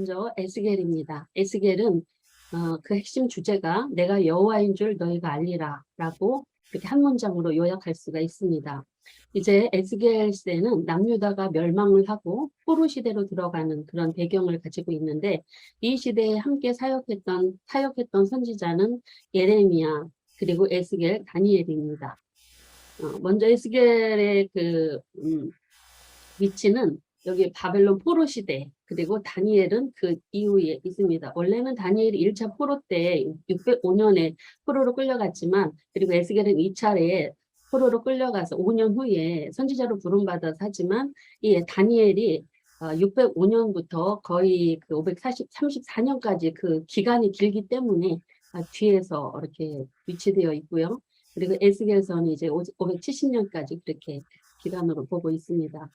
먼저 에스겔입니다. 에스겔은 그 핵심 주제가 내가 여호와인 줄 너희가 알리라 라고 이렇게 한 문장으로 요약할 수가 있습니다. 이제 에스겔 시대는 남유다가 멸망을 하고 포로 시대로 들어가는 그런 배경을 가지고 있는데, 이 시대에 함께 사역했던 선지자는 예레미야 그리고 에스겔, 다니엘입니다. 먼저 에스겔의 위치는 여기 바벨론 포로 시대, 그리고 다니엘은 그 이후에 있습니다. 원래는 다니엘이 1차 포로 때 605년에 포로로 끌려갔지만, 그리고 에스겔은 2차례에 포로로 끌려가서 5년 후에 선지자로 부름받아서 하지만, 이 다니엘이 605년부터 거의 그 534년까지 그 기간이 길기 때문에 뒤에서 이렇게 위치되어 있고요. 그리고 에스겔서는 이제 570년까지 그렇게 기간으로 보고 있습니다.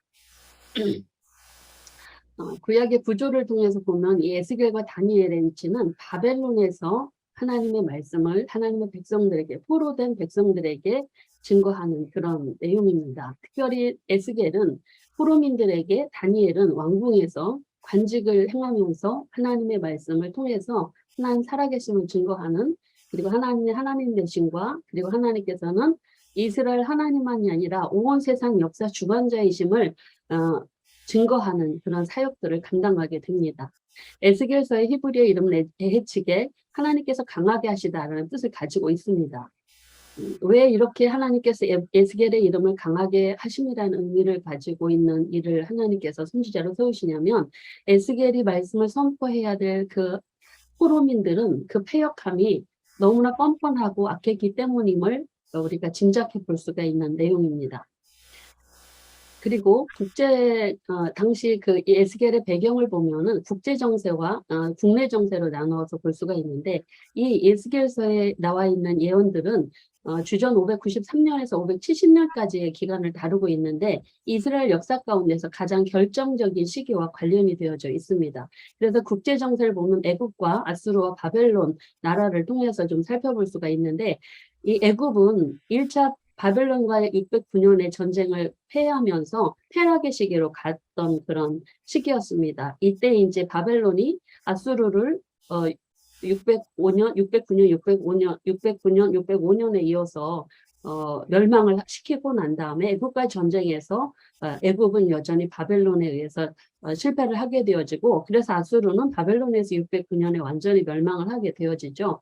구약의 구조를 통해서 보면 이 에스겔과 다니엘의 위치는 바벨론에서 하나님의 말씀을 하나님의 백성들에게, 포로된 백성들에게 증거하는 그런 내용입니다. 특별히 에스겔은 포로민들에게, 다니엘은 왕궁에서 관직을 행하면서 하나님의 말씀을 통해서 하나님 살아계심을 증거하는, 그리고 하나님 되심과, 그리고 하나님께서는 이스라엘 하나님만이 아니라 온 세상 역사 주관자이심을 증거하는 그런 사역들을 감당하게 됩니다. 에스겔서의 히브리어 이름은 에헤치게, 하나님께서 강하게 하시다라는 뜻을 가지고 있습니다. 왜 이렇게 하나님께서 에스겔의 이름을 강하게 하심이라는 의미를 가지고 있는 일을 하나님께서 선지자로 세우시냐면, 에스겔이 말씀을 선포해야 될 그 포로민들은 그 패역함이 너무나 뻔뻔하고 악했기 때문임을 우리가 짐작해 볼 수가 있는 내용입니다. 그리고 당시 그 에스겔의 배경을 보면은 국제 정세와 국내 정세로 나누어서 볼 수가 있는데, 이 에스겔서에 나와 있는 예언들은 주전 593년에서 570년까지의 기간을 다루고 있는데, 이스라엘 역사 가운데서 가장 결정적인 시기와 관련이 되어져 있습니다. 그래서 국제 정세를 보면 애굽과 아수르와 바벨론 나라를 통해서 좀 살펴볼 수가 있는데, 이 애굽은 1차 바벨론과의 609년의 전쟁을 패하면서 퇴락의 시기로 갔던 그런 시기였습니다. 이때 이제 바벨론이 아수르를 605년, 609년, 605년에 이어서 멸망을 시키고 난 다음에 애굽과의 전쟁에서 애굽은 여전히 바벨론에 의해서 실패를 하게 되어지고, 그래서 아수르는 바벨론에서 609년에 완전히 멸망을 하게 되어지죠.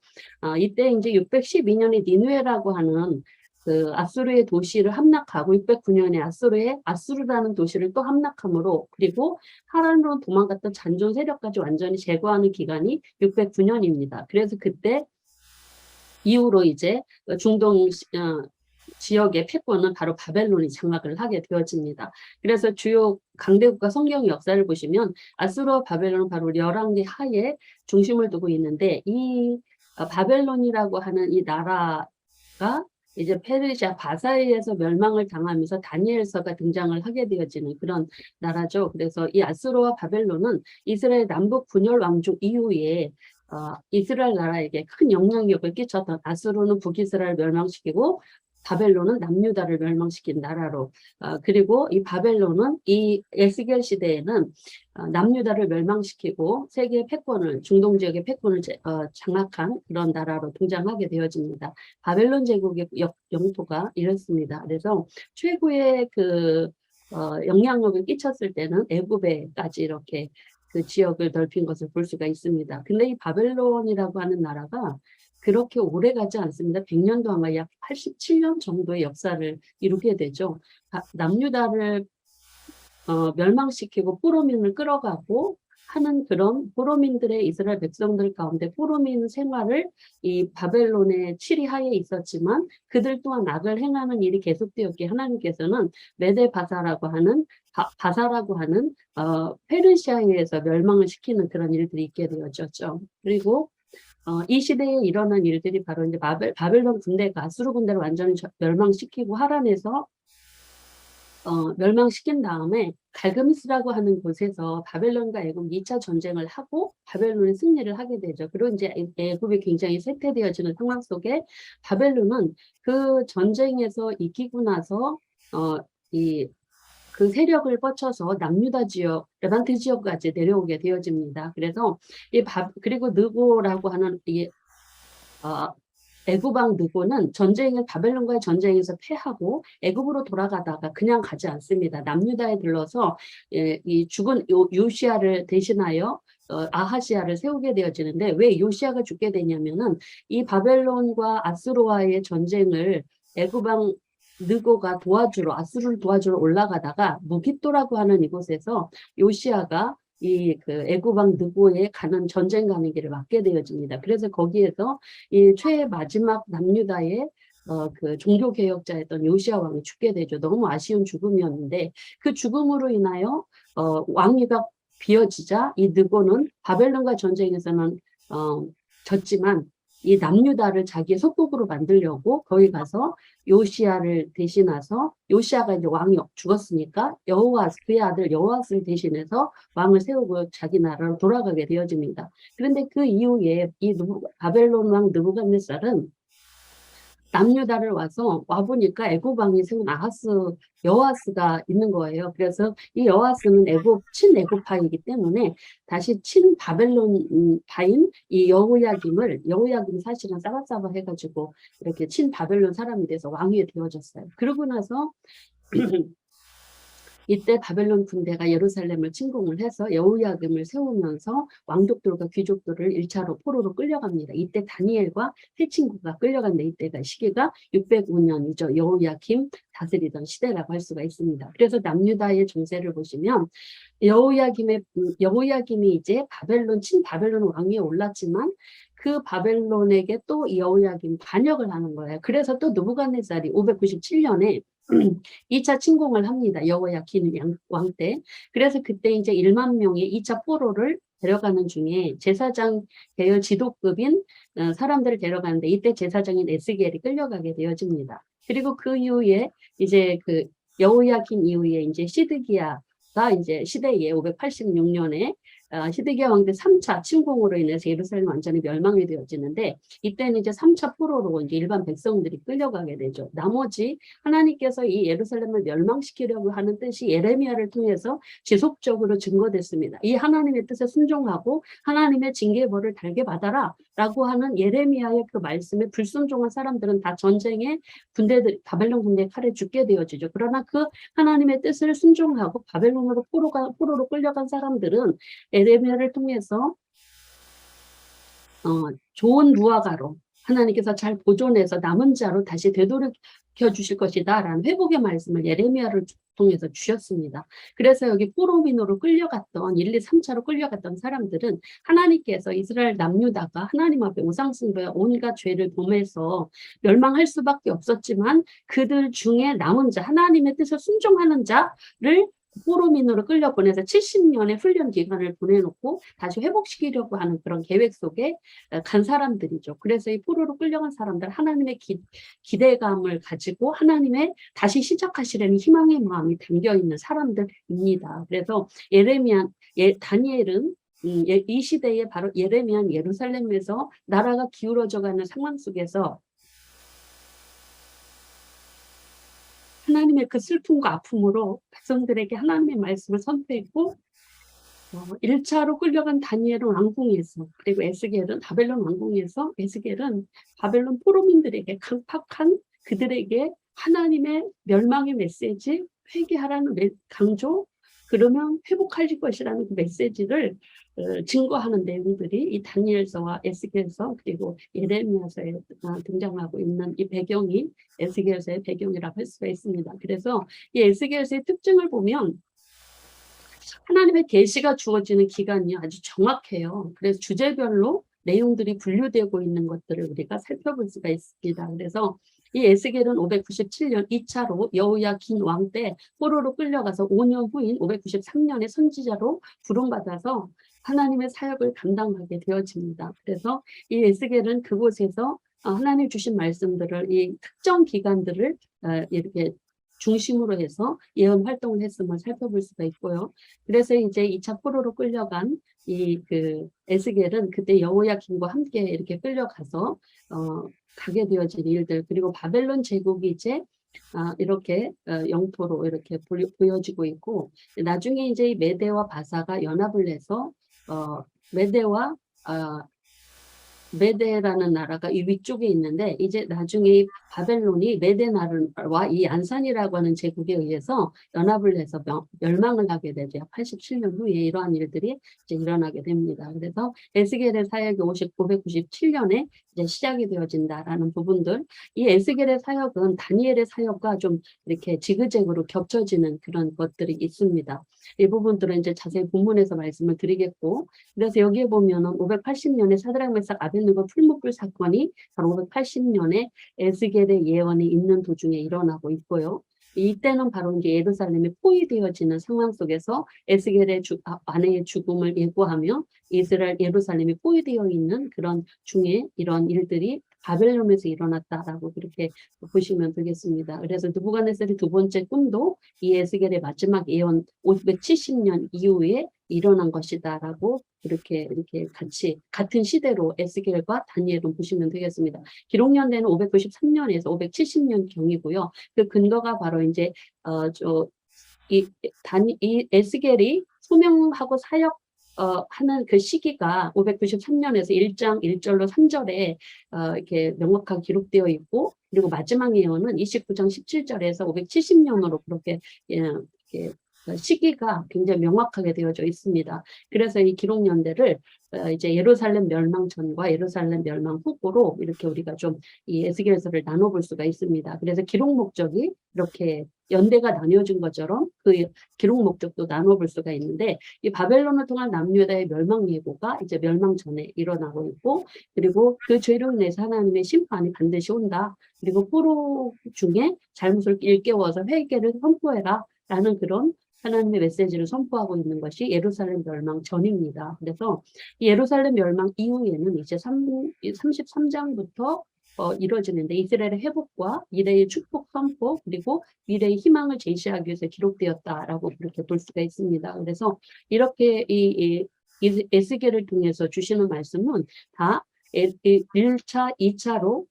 이때 이제 612년에 니느웨라고 하는 그 아수르의 도시를 함락하고, 609년에 아수르라는 도시를 또 함락함으로, 그리고 하란으로 도망갔던 잔존 세력까지 완전히 제거하는 기간이 609년입니다. 그래서 그때 이후로 이제 중동 지역의 패권은 바로 바벨론이 장악을 하게 되어집니다. 그래서 주요 강대국가 성경 역사를 보시면 아수르와 바벨론은 바로 열왕기 하에 중심을 두고 있는데, 이 바벨론이라고 하는 이 나라가 이제 페르시아 바사에서 멸망을 당하면서 다니엘서가 등장을 하게 되어지는 그런 나라죠. 그래서 이 아수르와 바벨론은 이스라엘 남북 분열 왕조 이후에 이스라엘 나라에게 큰 영향력을 끼쳤던, 아수르는 북이스라엘 멸망시키고 바벨론은 남유다를 멸망시킨 나라로, 그리고 이 바벨론은 이 에스겔 시대에는 남유다를 멸망시키고 세계의 패권을, 중동 지역의 패권을 장악한 그런 나라로 등장하게 되어집니다. 바벨론 제국의 영토가 이렇습니다. 그래서 최고의 영향력을 끼쳤을 때는 애굽에까지 이렇게 그 지역을 넓힌 것을 볼 수가 있습니다. 근데 이 바벨론이라고 하는 나라가 그렇게 오래 가지 않습니다. 100년도 아마 약 87년 정도의 역사를 이루게 되죠. 남유다를 멸망시키고 포로민을 끌어가고 하는 그런 포로민들의, 이스라엘 백성들 가운데 포로민 생활을 이 바벨론의 치리하에 있었지만, 그들 또한 악을 행하는 일이 계속되었기에 하나님께서는 메데 바사라고 하는 페르시아에 의해서 멸망을 시키는 그런 일들이 있게 되어졌죠. 그리고 이 시대에 일어난 일들이 바로 이제 바벨론 군대가 아수르 군대를 완전히 멸망시키고 하란에서 멸망시킨 다음에 갈그미스라고 하는 곳에서 바벨론과 애굽 2차 전쟁을 하고 바벨론이 승리를 하게 되죠. 그리고 이제 애굽이 굉장히 쇠퇴되어지는 상황 속에 바벨론은 그 전쟁에서 이기고 나서 그 세력을 뻗쳐서 남유다 지역, 레반트 지역까지 내려오게 되어집니다. 그래서 그리고 느고라고 하는 애굽왕 느고는 바벨론과의 전쟁에서 패하고 애굽으로 돌아가다가 그냥 가지 않습니다. 남유다에 들러서 이 죽은 요시야를 대신하여 아하시야를 세우게 되어지는데, 왜 요시야가 죽게 되냐면은 이 바벨론과 아수르와의 전쟁을 애굽왕 느고가 아수르를 도와주러 올라가다가 무깃도라고 하는 이곳에서 요시야가 그 애굽왕 느고에 전쟁 가는 길을 막게 되어집니다. 그래서 거기에서 이 마지막 남유다의 그 종교 개혁자였던 요시야 왕이 죽게 되죠. 너무 아쉬운 죽음이었는데, 그 죽음으로 인하여 왕위가 비어지자 이 느고는 바벨론과 전쟁에서는 졌지만 이 남유다를 자기의 속국으로 만들려고 거기 가서 요시야를 대신해서, 요시야가 이제 왕이 죽었으니까 그의 아들 여호아스를 대신해서 왕을 세우고 자기 나라로 돌아가게 되어집니다. 그런데 그 이후에 바벨론 왕 느부갓네살은 남유다를 와보니까 애굽 왕이 세운 여호아스가 있는 거예요. 그래서 이 여호아스는 친애굽파이기 때문에 다시 친바벨론파인 이 여호야김이 사실은 싸바싸바 해가지고 이렇게 친바벨론 사람이 돼서 왕이 되어졌어요. 그러고 나서 이때 바벨론 군대가 예루살렘을 침공을 해서 여호야김을 세우면서 왕족들과 귀족들을 1차로 포로로 끌려갑니다. 이때 다니엘과 세 친구가 끌려간데, 이때가 시기가 605년이죠. 여호야김 다스리던 시대라고 할 수가 있습니다. 그래서 남유다의 정세를 보시면 여호야김이 이제 친바벨론 왕위에 올랐지만 그 바벨론에게 또 여호야김 반역을 하는 거예요. 그래서 또 느부갓네살이 597년에 2차 침공을 합니다. 여호야김 왕 때. 그래서 그때 이제 1만 명의 2차 포로를 데려가는 중에 제사장 계열 지도급인 사람들을 데려가는데, 이때 제사장인 에스겔이 끌려가게 되어집니다. 그리고 그 이후에 이제 그 여호야김 이후에 이제 시드기야가 이제 시대에 586년에 시드기야 왕 때 3차 침공으로 인해서 예루살렘 완전히 멸망이 되어지는데, 이때는 이제 3차 포로로 이제 일반 백성들이 끌려가게 되죠. 나머지 하나님께서 이 예루살렘을 멸망시키려고 하는 뜻이 예레미야를 통해서 지속적으로 증거됐습니다. 이 하나님의 뜻에 순종하고 하나님의 징계의 벌을 달게 받아라 라고 하는 예레미야의 그 말씀에 불순종한 사람들은 다 전쟁에 바벨론 군대의 칼에 죽게 되어지죠. 그러나 그 하나님의 뜻을 순종하고 바벨론으로 포로로 끌려간 사람들은 예레미야를 통해서 좋은 무화과로 하나님께서 잘 보존해서 남은 자로 다시 되돌려 주실 것이다 라는 회복의 말씀을 예레미야를 통해서 주셨습니다. 그래서 여기 포로민으로 끌려갔던 1, 2, 3차로 끌려갔던 사람들은 하나님께서 이스라엘 남유다가 하나님 앞에 우상숭배와 온갖 죄를 범해서 멸망할 수밖에 없었지만, 그들 중에 남은 자, 하나님의 뜻을 순종하는 자를 포로민으로 끌려보내서 70년의 훈련 기간을 보내놓고 다시 회복시키려고 하는 그런 계획 속에 간 사람들이죠. 그래서 이 포로로 끌려간 사람들, 하나님의 기대감을 가지고 하나님의 다시 시작하시려는 희망의 마음이 담겨있는 사람들입니다. 그래서 다니엘은 이 시대에 바로 예레미야 예루살렘에서 나라가 기울어져가는 상황 속에서 하나님의 그 슬픔과 아픔으로 백성들에게 하나님의 말씀을 선포했고, 1차로 끌려간 다니엘은 왕궁에서, 그리고 바벨론 왕궁에서 에스겔은 바벨론 포로민들에게 강팍한 그들에게 하나님의 멸망의 메시지, 회개하라는 강조, 그러면 회복할 것이라는 그 메시지를 증거하는 내용들이 이 다니엘서와 에스겔서 그리고 예레미야서에 등장하고 있는 이 배경이 에스겔서의 배경이라고 할 수가 있습니다. 그래서 이 에스겔서의 특징을 보면 하나님의 계시가 주어지는 기간이 아주 정확해요. 그래서 주제별로 내용들이 분류되고 있는 것들을 우리가 살펴볼 수가 있습니다. 그래서 이 에스겔은 597년 2차로 여호야긴 왕 때 포로로 끌려가서 5년 후인 593년에 선지자로 부름받아서 하나님의 사역을 감당하게 되어집니다. 그래서 이 에스겔은 그곳에서 하나님 주신 말씀들을, 이 특정 기간들을 이렇게 중심으로 해서 예언 활동을 했음을 살펴볼 수가 있고요. 그래서 이제 2차 포로로 끌려간 에스겔은 그때 여호야김과 함께 이렇게 끌려가서 가게 되어진 일들, 그리고 바벨론 제국이 이제 이렇게 영토로 이렇게 보여지고 있고, 나중에 이제 메대와 바사가 연합을 해서 메대와 메대라는 나라가 이 위쪽에 있는데, 이제 나중에 바벨론이 메대 나라와 이 안산이라고 하는 제국에 의해서 연합을 해서 멸망을 하게 되죠. 87년 후에 이러한 일들이 이제 일어나게 됩니다. 그래서 에스겔의 사역이 597년에 이제 시작이 되어진다라는 부분들, 이 에스겔의 사역은 다니엘의 사역과 좀 이렇게 지그재그로 겹쳐지는 그런 것들이 있습니다. 이 부분들은 이제 자세히 본문에서 말씀을 드리겠고, 그래서 여기에 보면은 580년에 사드락 메삭 아벳느고 풀무불 사건이 바로 580년에 에스겔의 예언이 있는 도중에 일어나고 있고요. 이때는 바로 이제 예루살렘이 포위되어지는 상황 속에서 에스겔의 아내의 죽음을 예고하며 이스라엘 예루살렘이 포위되어 있는 그런 중에 이런 일들이 바벨론에서 일어났다라고 그렇게 보시면 되겠습니다. 그래서 느부갓네살의 두 번째 꿈도 이 에스겔의 마지막 예언 570년 이후에 일어난 것이다라고 이렇게 같이 같은 시대로 에스겔과 다니엘을 보시면 되겠습니다. 기록 연대는 593년에서 570년 경이고요. 그 근거가 바로 이제 이 에스겔이 소명하고 사역 하는 그 시기가 593년에서 1장 1절로 3절에 이렇게 명확하게 기록되어 있고, 그리고 마지막 예언은 29장 17절에서 570년으로 그렇게 이렇게 시기가 굉장히 명확하게 되어져 있습니다. 그래서 이 기록 연대를 이제 예루살렘 멸망 전과 예루살렘 멸망 후보로 이렇게 우리가 좀 이 에스겔서를 나눠볼 수가 있습니다. 그래서 기록 목적이 이렇게 연대가 나뉘어진 것처럼 그 기록 목적도 나눠볼 수가 있는데, 이 바벨론을 통한 남유다의 멸망 예고가 이제 멸망 전에 일어나고 있고, 그리고 그 죄로 인해서 하나님의 심판이 반드시 온다. 그리고 포로 중에 잘못을 일깨워서 회개를 선포해라 라는 그런 하나님의 메시지를 선포하고 있는 것이 예루살렘 멸망 전입니다. 그래서 예루살렘 멸망 이후에는 이제 33장부터 이루어지는데, 이스라엘의 회복과 미래의 축복 선포, 그리고 미래의 희망을 제시하기 위해서 기록되었다라고 그렇게 볼 수가 있습니다. 그래서 이렇게 이 에스겔을 통해서 주시는 말씀은 다 1차, 2차로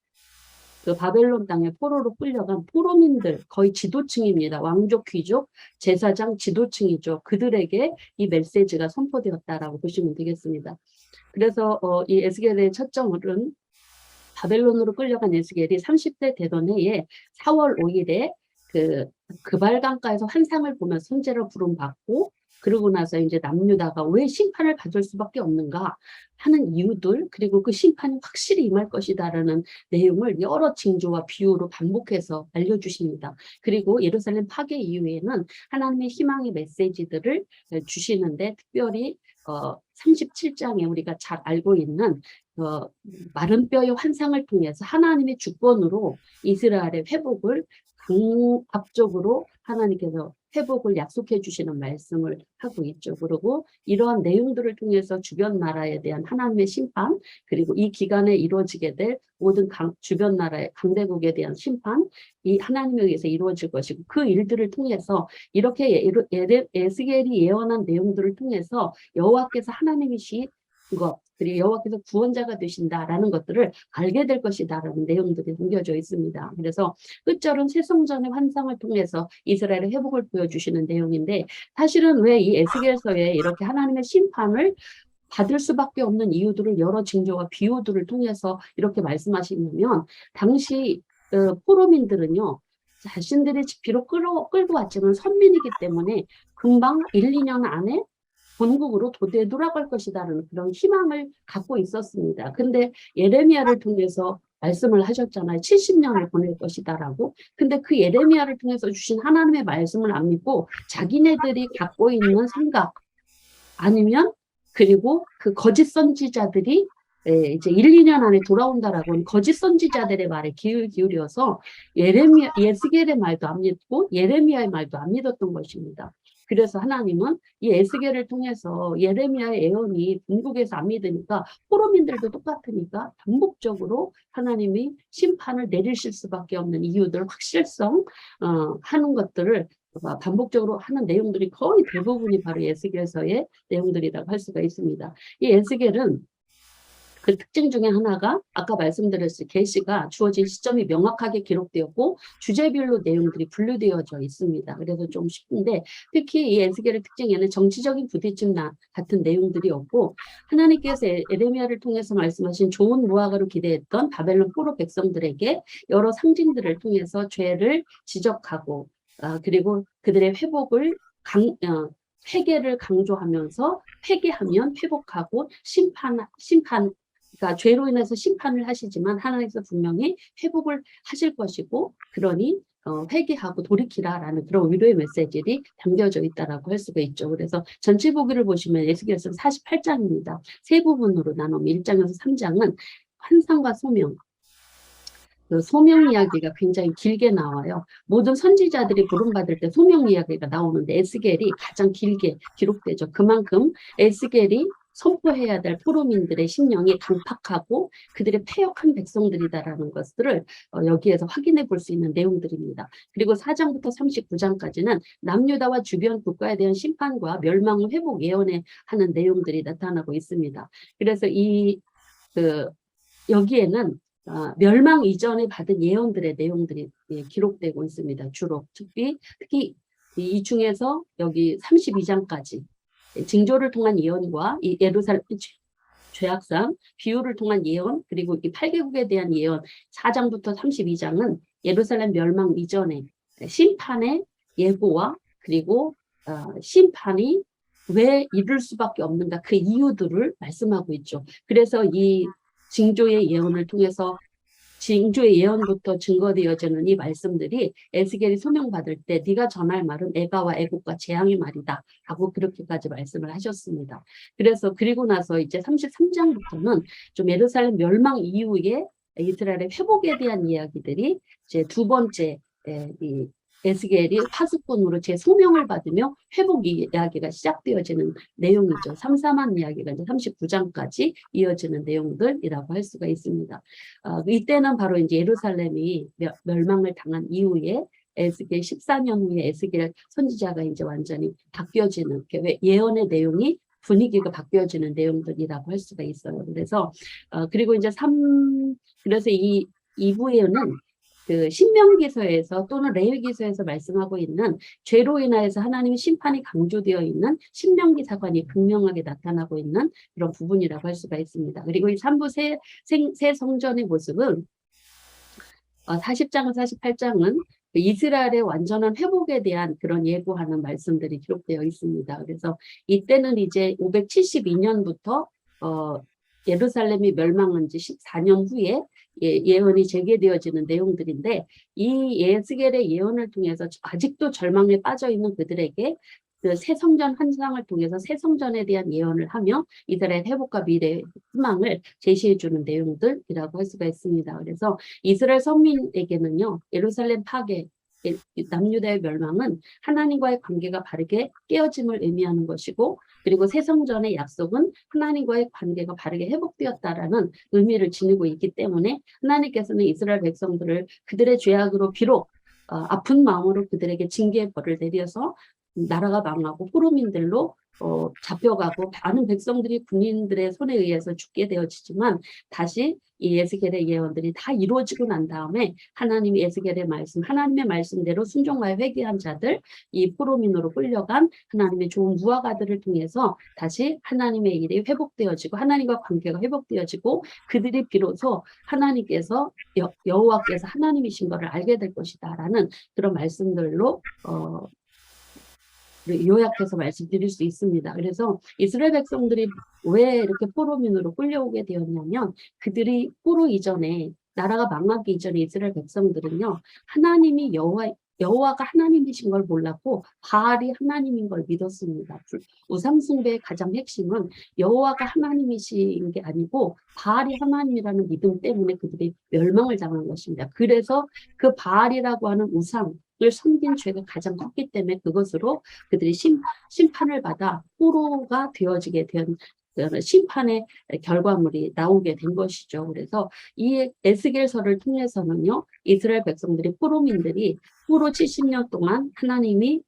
그 바벨론 땅에 포로로 끌려간 포로민들, 거의 지도층입니다. 왕족, 귀족, 제사장, 지도층이죠. 그들에게 이 메시지가 선포되었다라고 보시면 되겠습니다. 그래서 이 에스겔의 첫점은 바벨론으로 끌려간 에스겔이 30대 되던 해에 4월 5일에 그 그발강가에서 환상을 보며 선제로 부름받고, 그러고 나서 이제 남유다가 왜 심판을 받을 수밖에 없는가 하는 이유들, 그리고 그 심판이 확실히 임할 것이다라는 내용을 여러 징조와 비유로 반복해서 알려주십니다. 그리고 예루살렘 파괴 이후에는 하나님의 희망의 메시지들을 주시는데, 특별히 37장에 우리가 잘 알고 있는 마른 뼈의 환상을 통해서 하나님의 주권으로 이스라엘의 회복을 강압적으로 하나님께서 회복을 약속해 주시는 말씀을 하고 있죠. 그리고 이러한 내용들을 통해서 주변 나라에 대한 하나님의 심판, 그리고 이 기간에 이루어지게 될 모든 주변 나라의 강대국에 대한 심판, 이 하나님에 의해서 이루어질 것이고, 그 일들을 통해서 이렇게 에스겔이 예언한 내용들을 통해서 여호와께서 하나님이시 것, 그리고 여호와께서 구원자가 되신다라는 것들을 알게 될 것이다라는 내용들이 담겨져 있습니다. 그래서 끝절은 새성전의 환상을 통해서 이스라엘의 회복을 보여주시는 내용인데, 사실은 왜 이 에스겔서에 이렇게 하나님의 심판을 받을 수밖에 없는 이유들을 여러 징조와 비유들을 통해서 이렇게 말씀하시냐면, 당시 포로민들은요, 자신들이 비록 끌고 왔지만 선민이기 때문에 금방 1, 2년 안에 본국으로 되돌아갈 것이다라는 그런 희망을 갖고 있었습니다. 근데 예레미야를 통해서 말씀을 하셨잖아요. 70년을 보낼 것이다라고. 근데 그 예레미야를 통해서 주신 하나님의 말씀을 안 믿고 자기네들이 갖고 있는 생각, 아니면 그리고 그 거짓 선지자들이 이제 1, 2년 안에 돌아온다라고 하는 거짓 선지자들의 말에 귀를 기울여서 에스겔의 말도 안 믿고 예레미야의 말도 안 믿었던 것입니다. 그래서 하나님은 이 에스겔을 통해서 예레미야의 예언이 본국에서 안 믿으니까 포로민들도 똑같으니까 반복적으로 하나님이 심판을 내리실 수밖에 없는 이유들, 확실성 하는 것들을 반복적으로 하는 내용들이 거의 대부분이 바로 에스겔서의 내용들이라고 할 수가 있습니다. 이 에스겔은 그 특징 중에 하나가 아까 말씀드렸듯이 계시가 주어진 시점이 명확하게 기록되었고 주제별로 내용들이 분류되어져 있습니다. 그래서 좀 쉽은데 특히 이 에스겔의 특징에는 정치적인 부딪힘 같은 내용들이 없고 하나님께서 에레미야를 통해서 말씀하신 좋은 무화과로 기대했던 바벨론 포로 백성들에게 여러 상징들을 통해서 죄를 지적하고 그리고 그들의 회복을 회개를 강조하면서 회개하면 회복하고 그러니까 죄로 인해서 심판을 하시지만 하나님께서 분명히 회복을 하실 것이고 그러니 회개하고 돌이키라라는 그런 위로의 메시지들이 담겨져 있다라고 할 수가 있죠. 그래서 전체 보기를 보시면 에스겔서는 48장입니다. 세 부분으로 나누면 1장에서 3장은 환상과 소명, 그 소명 이야기가 굉장히 길게 나와요. 모든 선지자들이 부름받을 때 소명 이야기가 나오는데 에스겔이 가장 길게 기록되죠. 그만큼 에스겔이 선포해야 될 포로민들의 심령이 강팍하고 그들의 패역한 백성들이다라는 것들을 여기에서 확인해 볼 수 있는 내용들입니다. 그리고 4장부터 39장까지는 남유다와 주변 국가에 대한 심판과 멸망 회복 예언에 하는 내용들이 나타나고 있습니다. 그래서 여기에는 멸망 이전에 받은 예언들의 내용들이 기록되고 있습니다. 주로 특히 이 중에서 여기 32장까지 징조를 통한 예언과 이 예루살렘 죄악상, 비유를 통한 예언, 그리고 이 8개국에 대한 예언 4장부터 32장은 예루살렘 멸망 이전에 심판의 예고와 그리고 심판이 왜 이룰 수밖에 없는가 그 이유들을 말씀하고 있죠. 그래서 이 징조의 예언을 통해서 징조의 예언부터 증거되어지는 이 말씀들이 에스겔이 소명받을 때 네가 전할 말은 애가와 애국과 재앙의 말이다 하고 그렇게까지 말씀을 하셨습니다. 그래서 그리고 나서 이제 33장부터는 좀 예루살렘 멸망 이후에 이스라엘의 회복에 대한 이야기들이 이제 두 번째 이 에스겔이 파수꾼으로 제 소명을 받으며 회복 이야기가 시작되어지는 내용이죠. 삼삼한 이야기가 이제 39장까지 이어지는 내용들이라고 할 수가 있습니다. 이때는 바로 이제 예루살렘이 멸망을 당한 이후에 에스겔 14년 후에 에스겔 선지자가 이제 완전히 바뀌어지는 예언의 내용이 분위기가 바뀌어지는 내용들이라고 할 수가 있어요. 그래서 그리고 이제 그래서 이 2부에는 그 신명기서에서 또는 레위기서에서 말씀하고 있는 죄로 인하여서 하나님의 심판이 강조되어 있는 신명기 사건이 분명하게 나타나고 있는 그런 부분이라고 할 수가 있습니다. 그리고 이 3부 새 성전의 모습은 40장과 48장은 이스라엘의 완전한 회복에 대한 그런 예고하는 말씀들이 기록되어 있습니다. 그래서 이때는 이제 572년부터 예루살렘이 멸망한 지 14년 후에 예언이 재개되어지는 내용들인데 이 에스겔의 예언을 통해서 아직도 절망에 빠져있는 그들에게 그 새 성전 환상을 통해서 새 성전에 대한 예언을 하며 이스라엘 회복과 미래의 희망을 제시해주는 내용들이라고 할 수가 있습니다. 그래서 이스라엘 선민에게는요, 예루살렘 파괴, 남유다의 멸망은 하나님과의 관계가 바르게 깨어짐을 의미하는 것이고 그리고 새 성전의 약속은 하나님과의 관계가 바르게 회복되었다라는 의미를 지니고 있기 때문에 하나님께서는 이스라엘 백성들을 그들의 죄악으로 비록 아픈 마음으로 그들에게 징계의 벌을 내려서 나라가 망하고 포로민들로 잡혀가고 많은 백성들이 군인들의 손에 의해서 죽게 되어지지만 다시 이 에스겔의 예언들이 다 이루어지고 난 다음에 하나님이 에스겔의 말씀, 하나님의 말씀대로 순종하여 회개한 자들, 이 포로민으로 끌려간 하나님의 좋은 무화과들을 통해서 다시 하나님의 일이 회복되어지고 하나님과 관계가 회복되어지고 그들이 비로소 하나님께서 여호와께서 하나님이신 것을 알게 될 것이다라는 그런 말씀들로 요약해서 말씀드릴 수 있습니다. 그래서 이스라엘 백성들이 왜 이렇게 포로민으로 끌려오게 되었냐면 그들이 포로 이전에 나라가 망하기 이전에 이스라엘 백성들은요 하나님이 여호와가 하나님이신 걸 몰랐고 바알이 하나님인 걸 믿었습니다. 우상숭배의 가장 핵심은 여호와가 하나님이신 게 아니고 바알이 하나님이라는 믿음 때문에 그들이 멸망을 당한 것입니다. 그래서 그 바알이라고 하는 우상을 섬긴 죄가 가장 컸기 때문에 그것으로 그들이 심판을 받아 포로가 되어지게 된 심판의 결과물이 나오게 된 것이죠. 그래서 이 에스겔서를 통해서는요, 이스라엘 백성들이 포로민들이 포로 70년 동안 하나님이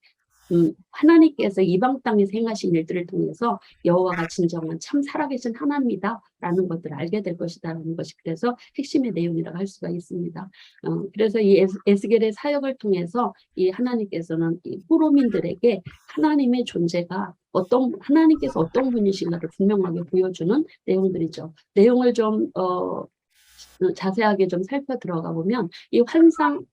하나님께서 이방 땅에서 행하신 일들을 통해서 여호와가 진정한 참 살아계신 하나님이다라는 것들을 알게 될 것이다라는 것이 그래서 핵심의 내용이라고 할 수가 있습니다. 그래서 이 에스겔의 사역을 통해서 이 하나님께서는 이 포로민들에게 하나님의 존재가 하나님께서 어떤 분이신가를 분명하게 보여주는 내용들이죠. 내용을 좀 자세하게 좀 살펴 들어가 보면 이 환상,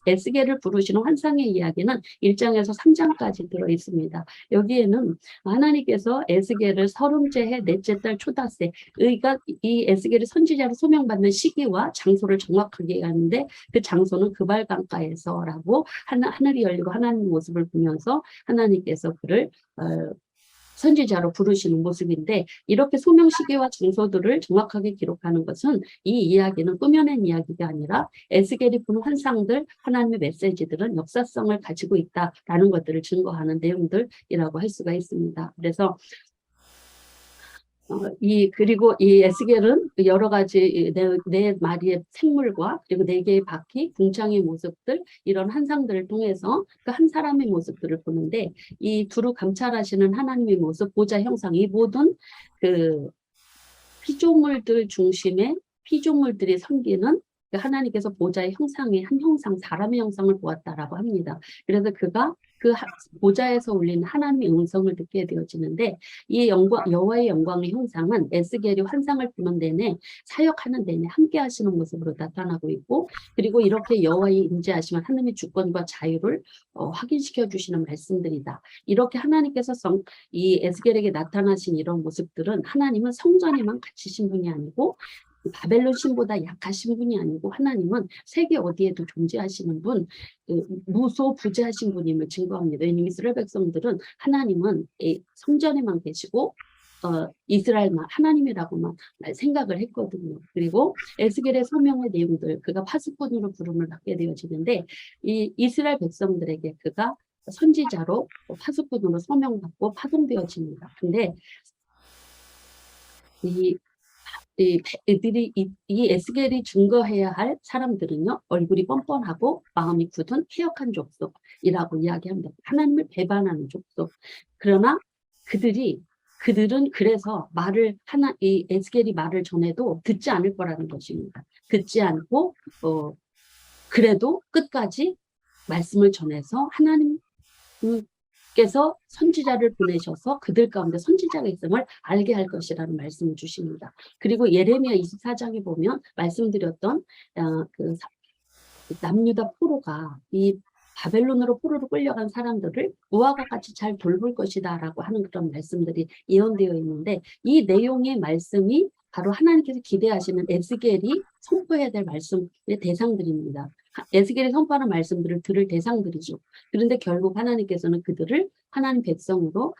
에스겔을 부르시는 환상의 이야기는 1장에서 3장까지 들어 있습니다. 여기에는 하나님께서 에스겔을 서름째 해 넷째 달 초다새, 그러니까 이 에스겔이 선지자로 소명받는 시기와 장소를 정확하게 하는데 그 장소는 그발강가에서라고 하늘이 열리고 하나님의 모습을 보면서 하나님께서 그를 선지자로 부르시는 모습인데 이렇게 소명 시기와 장소들을 정확하게 기록하는 것은 이 이야기는 꾸며낸 이야기가 아니라 에스겔이 본 환상들, 하나님의 메시지들은 역사성을 가지고 있다라는 것들을 증거하는 내용들이라고 할 수가 있습니다. 그래서 그리고 이 에스겔은 여러 가지 네 마리의 생물과 그리고 네 개의 바퀴, 궁창의 모습들 이런 환상들을 통해서 그 한 사람의 모습들을 보는데 이 두루 감찰하시는 하나님의 모습, 보좌 형상 이 모든 그 피조물들 중심의 피조물들이 섬기는 하나님께서 보좌의 형상의 한 형상, 사람의 형상을 보았다라고 합니다. 그래서 그가 그 보좌에서 울리는 하나님의 음성을 듣게 되어지는데 이 여호와의 영광의 형상은 에스겔이 환상을 보는 내내 사역하는 내내 함께 하시는 모습으로 나타나고 있고 그리고 이렇게 여호와의 임재하시면 하나님의 주권과 자유를 확인시켜 주시는 말씀들이다. 이렇게 하나님께서 이 에스겔에게 나타나신 이런 모습들은 하나님은 성전에만 갇히신 분이 아니고 바벨론 신보다 약하신 분이 아니고 하나님은 세계 어디에도 존재하시는 분, 무소부재하신 분임을 증거합니다. 왜냐하면 이스라엘 백성들은 하나님은 성전에만 계시고 이스라엘만 하나님이라고만 생각을 했거든요. 그리고 에스겔의 소명의 내용들, 그가 파수꾼으로 부름을 받게 되어지는데 이 이스라엘 백성들에게 그가 선지자로 파수꾼으로 소명받고 파송되어집니다. 근데 이 에스겔이 증거해야 할 사람들은요, 얼굴이 뻔뻔하고 마음이 굳은 해역한 족속이라고 이야기합니다. 하나님을 배반하는 족속. 그러나 그들은 그래서 이 에스겔이 말을 전해도 듣지 않을 거라는 것입니다. 듣지 않고, 그래도 끝까지 말씀을 전해서 하나님께서 선지자를 보내셔서 그들 가운데 선지자가 있음을 알게 할 것이라는 말씀을 주십니다. 그리고 예레미야 24장에 보면 말씀드렸던 그 남유다 포로가 이 바벨론으로 포로로 끌려간 사람들을 무화과 같이 잘 돌볼 것이다라고 하는 그런 말씀들이 예언되어 있는데 이 내용의 말씀이 바로 하나님께서 기대하시는 에스겔이 선포해야 될 말씀의 대상들입니다. 에스겔이 선포하는 말씀들을 들을 대상들이죠. 그런데 결국 하나님께서는 그들을 하나님 백성으로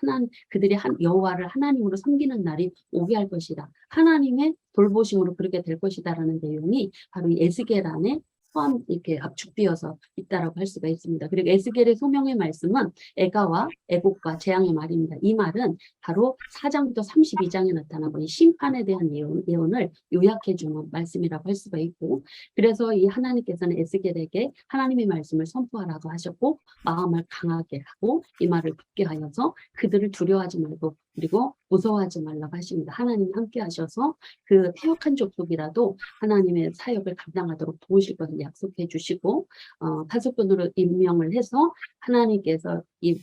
그들이 여호와를 하나님으로 섬기는 날이 오게 할 것이다. 하나님의 돌보심으로 그렇게 될 것이다라는 내용이 바로 이 에스겔 안에 이렇게 압축되어서 있다라고 할 수가 있습니다. 그리고 에스겔의 소명의 말씀은 애가와 애곡과 재앙의 말입니다. 이 말은 바로 4장부터 32장에 나타나고 이 심판에 대한 예언을 요약해주는 말씀이라고 할 수가 있고 그래서 이 하나님께서는 에스겔에게 하나님의 말씀을 선포하라고 하셨고 마음을 강하게 하고 이 말을 듣게 하여서 그들을 두려워하지 말고 그리고 무서워하지 말라고 하십니다. 하나님 함께 하셔서 그 태역한 족속이라도 하나님의 사역을 감당하도록 도우실 것을 약속해 주시고 파수꾼으로 임명을 해서 하나님께서 이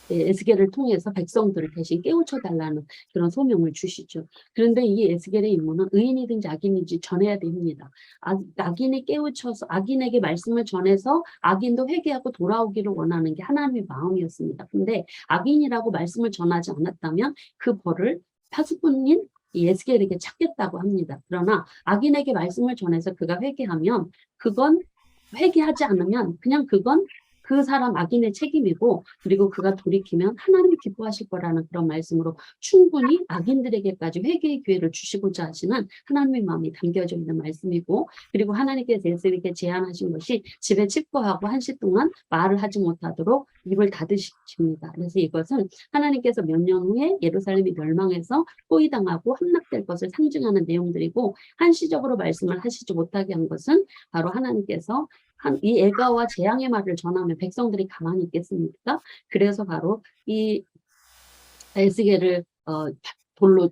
에스겔을 통해서 백성들을 대신 깨우쳐 달라는 그런 소명을 주시죠. 그런데 이 에스겔의 임무는 의인이든지 악인인지 전해야 됩니다. 악인이 깨우쳐서 악인에게 말씀을 전해서 악인도 회개하고 돌아오기를 원하는 게 하나님의 마음이었습니다. 근데 악인이라고 말씀을 전하지 않았다면 그 벌을 파수꾼인 이 에스겔에게 찾겠다고 합니다. 그러나 악인에게 말씀을 전해서 그가 회개하면 그건 회개하지 않으면 그냥 그건 그 사람 악인의 책임이고 그리고 그가 돌이키면 하나님이 기뻐하실 거라는 그런 말씀으로 충분히 악인들에게까지 회개의 기회를 주시고자 하시는 하나님의 마음이 담겨져 있는 말씀이고 그리고 하나님께서 에스겔에게 제안하신 것이 집에 칩거하고 1시 동안 말을 하지 못하도록 입을 닫으십니다. 그래서 이것은 하나님께서 몇 년 후에 예루살렘이 멸망해서 포위당하고 함락될 것을 상징하는 내용들이고 한시적으로 말씀을 하시지 못하게 한 것은 바로 하나님께서 이 애가와 재앙의 말을 전하면 백성들이 가만히 있겠습니까? 그래서 바로 이 에스겔을 돌로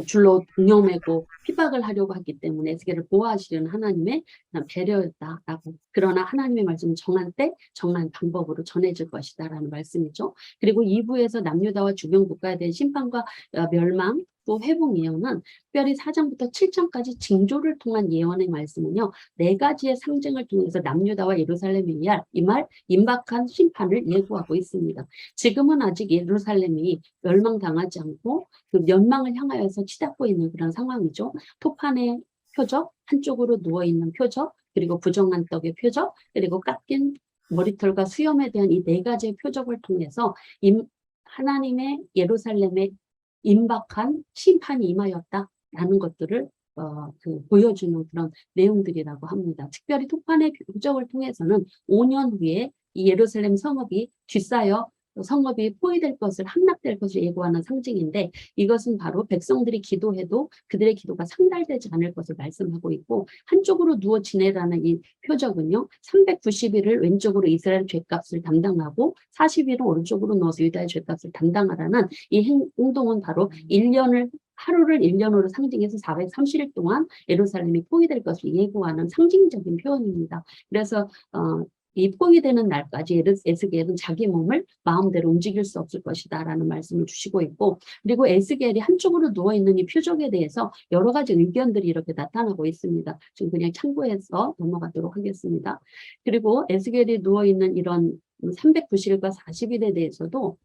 줄로 동여매고 핍박을 하려고 했기 때문에 에스겔을 보호하시려는 하나님의 배려였다라고. 그러나 하나님의 말씀은 정한 때 정한 방법으로 전해질 것이다라는 말씀이죠. 그리고 2부에서 남유다와 주변 국가에 대한 심판과 멸망 또 회복 예언은 특별히 4장부터 7장까지 징조를 통한 예언의 말씀은요, 4가지의 상징을 통해서 남유다와 예루살렘에 의한 이말 임박한 심판을 예고하고 있습니다. 지금은 아직 예루살렘이 멸망당하지 않고 그 멸망을 향하여서 치닫고 있는 그런 상황이죠. 토판의 표적, 한쪽으로 누워있는 표적, 그리고 부정한 떡의 표적, 그리고 깎인 머리털과 수염에 대한 이 4가지의 표적을 통해서 하나님의 예루살렘에 임박한 심판이 임하였다라는 것들을 보여주는 그런 내용들이라고 합니다. 특별히 토판의 표적을 통해서는 5년 후에 이 예루살렘 성읍이 뒤싸여 성읍이 포위될 것을 함락될 것을 예고하는 상징인데, 이것은 바로 백성들이 기도해도 그들의 기도가 상달되지 않을 것을 말씀하고 있고, 한쪽으로 누워 지내라는 이 표적은요 390일을 왼쪽으로 이스라엘 죄값을 담당하고 40일은 오른쪽으로 누워서 유다의 죄값을 담당하라는 이 행동은 바로 1년을 하루를 1년으로 상징해서 430일 동안 예루살렘이 포위될 것을 예고하는 상징적인 표현입니다. 그래서 이 포위되는 날까지 에스겔은 자기 몸을 마음대로 움직일 수 없을 것이다 라는 말씀을 주시고 있고, 그리고 에스겔이 한쪽으로 누워있는 이 표적에 대해서 여러 가지 의견들이 이렇게 나타나고 있습니다. 지금 그냥 참고해서 넘어가도록 하겠습니다. 그리고 에스겔이 누워있는 이런 390일과 40일에 대해서도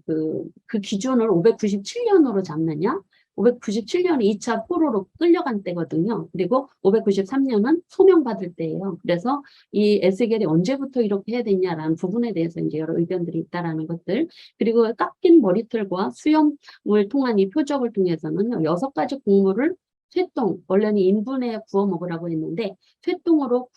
그 기준을 597년으로 잡느냐, 597년이 2차 포로로 끌려간 때거든요. 그리고 593년은 소명받을 때예요. 그래서 이 에스겔이 언제부터 이렇게 해야 되냐라는 부분에 대해서 이제 여러 의견들이 있다라는 것들, 그리고 깎인 머리털과 수염을 통한 이 표적을 통해서는 6가지 곡물을 쇠똥, 원래는 인분에 구워 먹으라고 했는데 쇠똥으로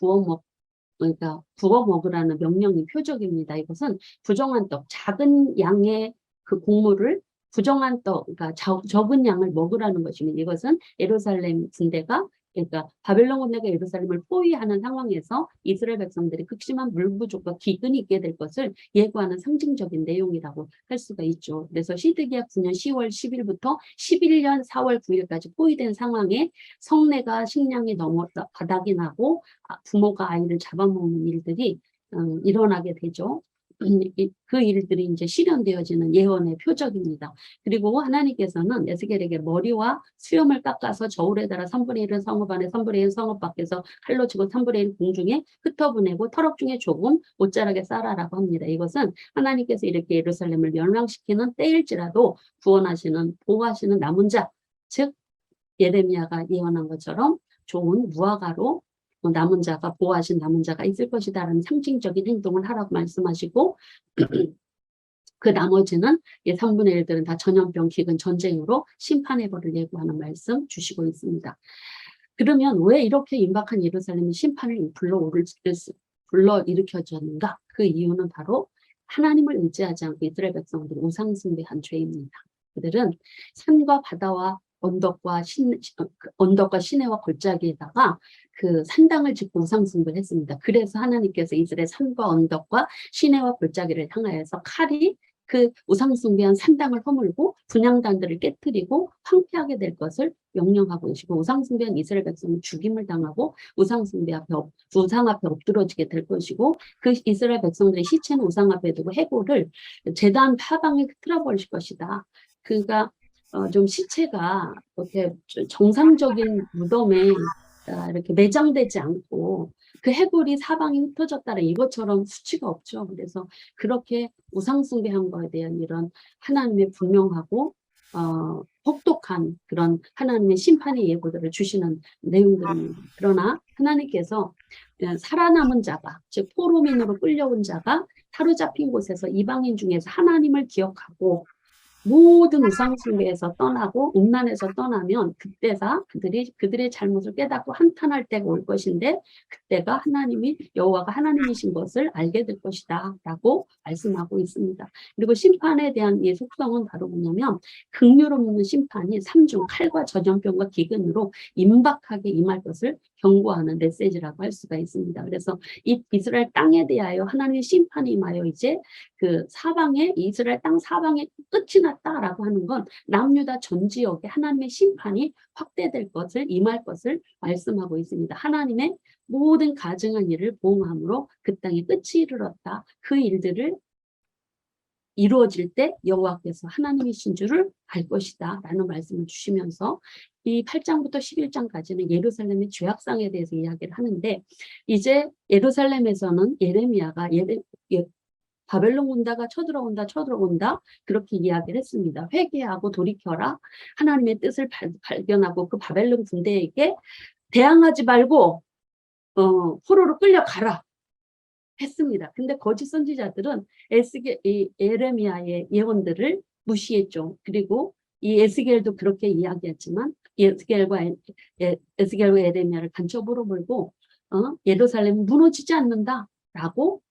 그러니까 구워 먹으라는 명령이 표적입니다. 이것은 부정한 떡, 작은 양의 그 곡물을 부정한 떡, 그러니까 적은 양을 먹으라는 것입니다. 이것은 예루살렘 군대가, 그러니까 바벨론 군대가 예루살렘을 포위하는 상황에서 이스라엘 백성들이 극심한 물 부족과 기근이 있게 될 것을 예고하는 상징적인 내용이라고 할 수가 있죠. 그래서 시드기야 9년 10월 10일부터 11년 4월 9일까지 포위된 상황에 성내가 식량이 넘어 바닥이 나고 부모가 아이를 잡아먹는 일들이 일어나게 되죠. 그 일들이 이제 실현되어지는 예언의 표적입니다. 그리고 하나님께서는 에스겔에게 머리와 수염을 깎아서 저울에 달아 3분의 1은 성읍 안에 3분의 1은 성읍 밖에서 칼로 치고 3분의 1 공중에 흩어보내고 터럭 중에 조금 옷자락에 싸라라고 합니다. 이것은 하나님께서 이렇게 예루살렘을 멸망시키는 때일지라도 구원하시는 보호하시는 남은 자, 즉 예레미야가 예언한 것처럼 좋은 무화과로 남은 자가 보호하신 남은 자가 있을 것이다라는 상징적인 행동을 하라고 말씀하시고, 그 나머지는 3분의 1들은 다 전염병, 기근, 전쟁으로 심판의 벌을 예고하는 말씀 주시고 있습니다. 그러면 왜 이렇게 임박한 예루살렘이 심판을 불러일으켜졌는가? 그 이유는 바로 하나님을 의지하지 않고 이스라엘 백성들이 우상숭배한 죄입니다. 그들은 산과 바다와 언덕과 시내와 골짜기에다가 그 산당을 짓고 우상숭배를 했습니다. 그래서 하나님께서 이스라엘 산과 언덕과 시내와 골짜기를 향하여서 칼이 그 우상숭배한 산당을 허물고 분향단들을 깨뜨리고 황폐하게 될 것을 명령하고 계시고, 우상숭배한 이스라엘 백성은 죽임을 당하고 우상 앞에 엎드러지게 될 것이고, 그 이스라엘 백성들의 시체는 우상 앞에 두고 해골을 제단 하방에 틀어버릴 것이다. 그가 좀 시체가 이렇게 정상적인 무덤에 이렇게 매장되지 않고 그 해골이 사방에 흩어졌다라 이것처럼 수치가 없죠. 그래서 그렇게 우상숭배한 거에 대한 이런 하나님의 분명하고 혹독한 그런 하나님의 심판의 예고들을 주시는 내용들입니다. 그러나 하나님께서 살아남은 자가, 즉 포로민으로 끌려온 자가 사로잡힌 곳에서 이방인 중에서 하나님을 기억하고 모든 우상 숭배에서 떠나고 음란에서 떠나면 그때가 그들의 잘못을 깨닫고 한탄할 때가 올 것인데 그때가 하나님이 여호와가 하나님이신 것을 알게 될 것이다라고 말씀하고 있습니다. 그리고 심판에 대한 이 속성은 바로 뭐냐면 긍휼없는 심판이 삼중 칼과 전염병과 기근으로 임박하게 임할 것을 경고하는 메시지라고 할 수가 있습니다. 그래서 이 이스라엘 땅에 대하여 하나님의 심판이 임하여 이제 그 사방에 이스라엘 땅 사방에 끝이 났다라고 하는 건 남유다 전 지역에 하나님의 심판이 확대될 것을 임할 것을 말씀하고 있습니다. 하나님의 모든 가증한 일을 보응함으로 그 땅에 끝이 이르렀다. 그 일들을 이루어질 때 여호와께서 하나님이신 줄을 알 것이다 라는 말씀을 주시면서 이 8장부터 11장까지는 예루살렘의 죄악상에 대해서 이야기를 하는데 이제 예루살렘에서는 예레미야가 바벨론 군대가 쳐들어온다 그렇게 이야기를 했습니다. 회개하고 돌이켜라. 하나님의 뜻을 발견하고 그 바벨론 군대에게 대항하지 말고 포로로 끌려가라 했습니다. 근데 거짓 선지자들은 예레미야의 예언들을 무시했죠. 그리고 이 에스겔도 그렇게 이야기했지만 에스겔과 예레미야를 간첩으로 몰고 예루살렘은 무너지지 않는다라고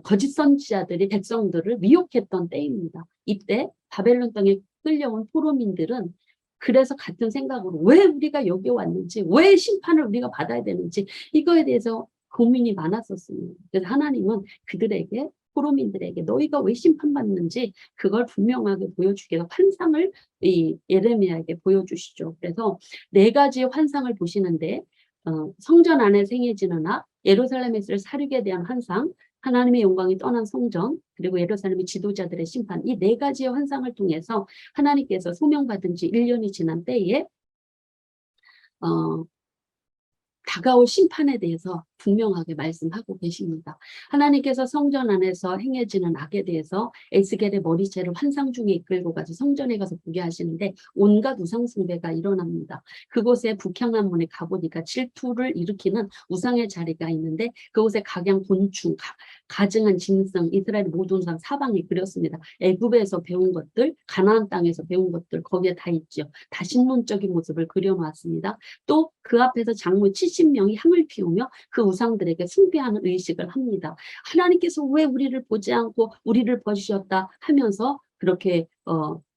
거짓 선지자들이 백성들을 미혹했던 때입니다. 이때 바벨론 땅에 끌려온 포로민들은 그래서 같은 생각으로 왜 우리가 여기 왔는지, 왜 심판을 우리가 받아야 되는지 이거에 대해서 고민이 많았었습니다. 그래서 하나님은 그들에게 포로민들에게 너희가 왜 심판받는지 그걸 분명하게 보여주기 위해서 환상을 이 예레미야에게 보여주시죠. 그래서 4가지의 환상을 보시는데 성전 안에 생해지는 악, 예루살렘에 있을 사륙에 대한 환상, 하나님의 영광이 떠난 성전, 그리고 예루살렘의 지도자들의 심판, 이 4가지의 환상을 통해서 하나님께서 소명받은 지 1년이 지난 때에 다가올 심판에 대해서 분명하게 말씀하고 계십니다. 하나님께서 성전 안에서 행해지는 악에 대해서 에스겔의 머리채를 환상 중에 이끌고 가서 성전에 가서 보게 하시는데 온갖 우상 숭배가 일어납니다. 그곳에 북향한 문에 가보니까 질투를 일으키는 우상의 자리가 있는데 그곳에 각양 곤충, 가증한 짐승, 이스라엘 모든 우상 사방에 그렸습니다. 애굽에서 배운 것들, 가나안 땅에서 배운 것들 거기에 다 있죠. 다신론적인 모습을 그려놨습니다. 또 그 앞에서 장로 70명이 향을 피우며 그 우상들에게 숭배하는 의식을 합니다. 하나님께서 왜 우리를 보지 않고 우리를 버리셨다 하면서 그렇게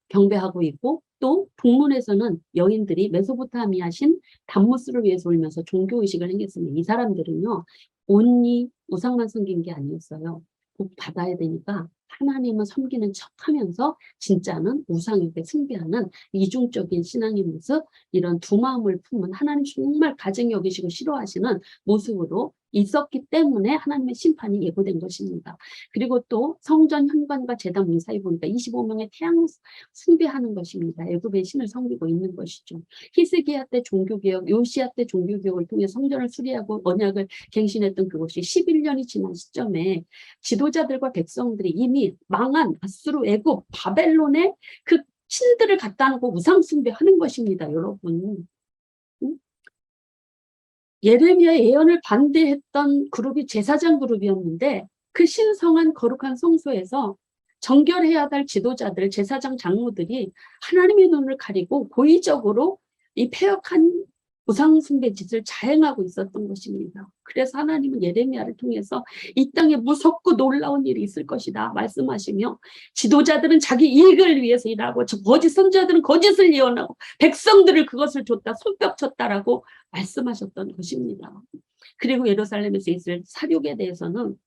경배하고 있고 또 북문에서는 여인들이 메소포타미아신 담무스를 위해서 울면서 종교의식을 행했습니다. 이 사람들은요. 온니 우상만 섬긴 게 아니었어요. 복 받아야 되니까 하나님은 섬기는 척하면서 진짜는 우상에게 숭배하는 이중적인 신앙의 모습, 이런 두 마음을 품은 하나님 정말 가증히 여기시고 싫어하시는 모습으로 있었기 때문에 하나님의 심판이 예고된 것입니다. 그리고 또 성전 현관과 제단 문 사이 보니까 25명의 태양 숭배하는 것입니다. 애굽의 신을 섬기고 있는 것이죠. 히스기야 때 종교개혁, 요시야 때 종교개혁을 통해 성전을 수리하고 언약을 갱신했던 그것이 11년이 지난 시점에 지도자들과 백성들이 이미 망한 아수르, 애굽, 바벨론의 그 신들을 갖다 놓고 우상 숭배하는 것입니다. 여러분. 예레미야의 예언을 반대했던 그룹이 제사장 그룹이었는데 그 신성한 거룩한 성소에서 정결해야 할 지도자들, 제사장 장로들이 하나님의 눈을 가리고 고의적으로 이 패역한 우상 숭배 짓을 자행하고 있었던 것입니다. 그래서 하나님은 예레미야를 통해서 이 땅에 무섭고 놀라운 일이 있을 것이다 말씀하시며 지도자들은 자기 이익을 위해서 일하고 거짓 선지자들은 거짓을 예언하고 백성들을 그것을 줬다 손뼉 쳤다라고 말씀하셨던 것입니다. 그리고 예루살렘에서 있을 사륙에 대해서는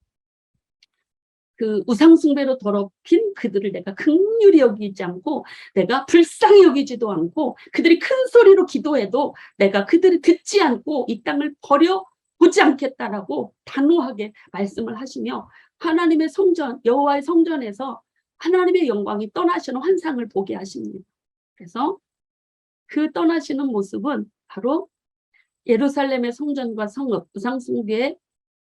그 우상숭배로 더럽힌 그들을 내가 긍휼히 여기지 않고 내가 불쌍히 여기지도 않고 그들이 큰 소리로 기도해도 내가 그들을 듣지 않고 이 땅을 버려보지 않겠다라고 단호하게 말씀을 하시며 하나님의 성전, 여호와의 성전에서 하나님의 영광이 떠나시는 환상을 보게 하십니다. 그래서 그 떠나시는 모습은 바로 예루살렘의 성전과 성읍, 우상숭배의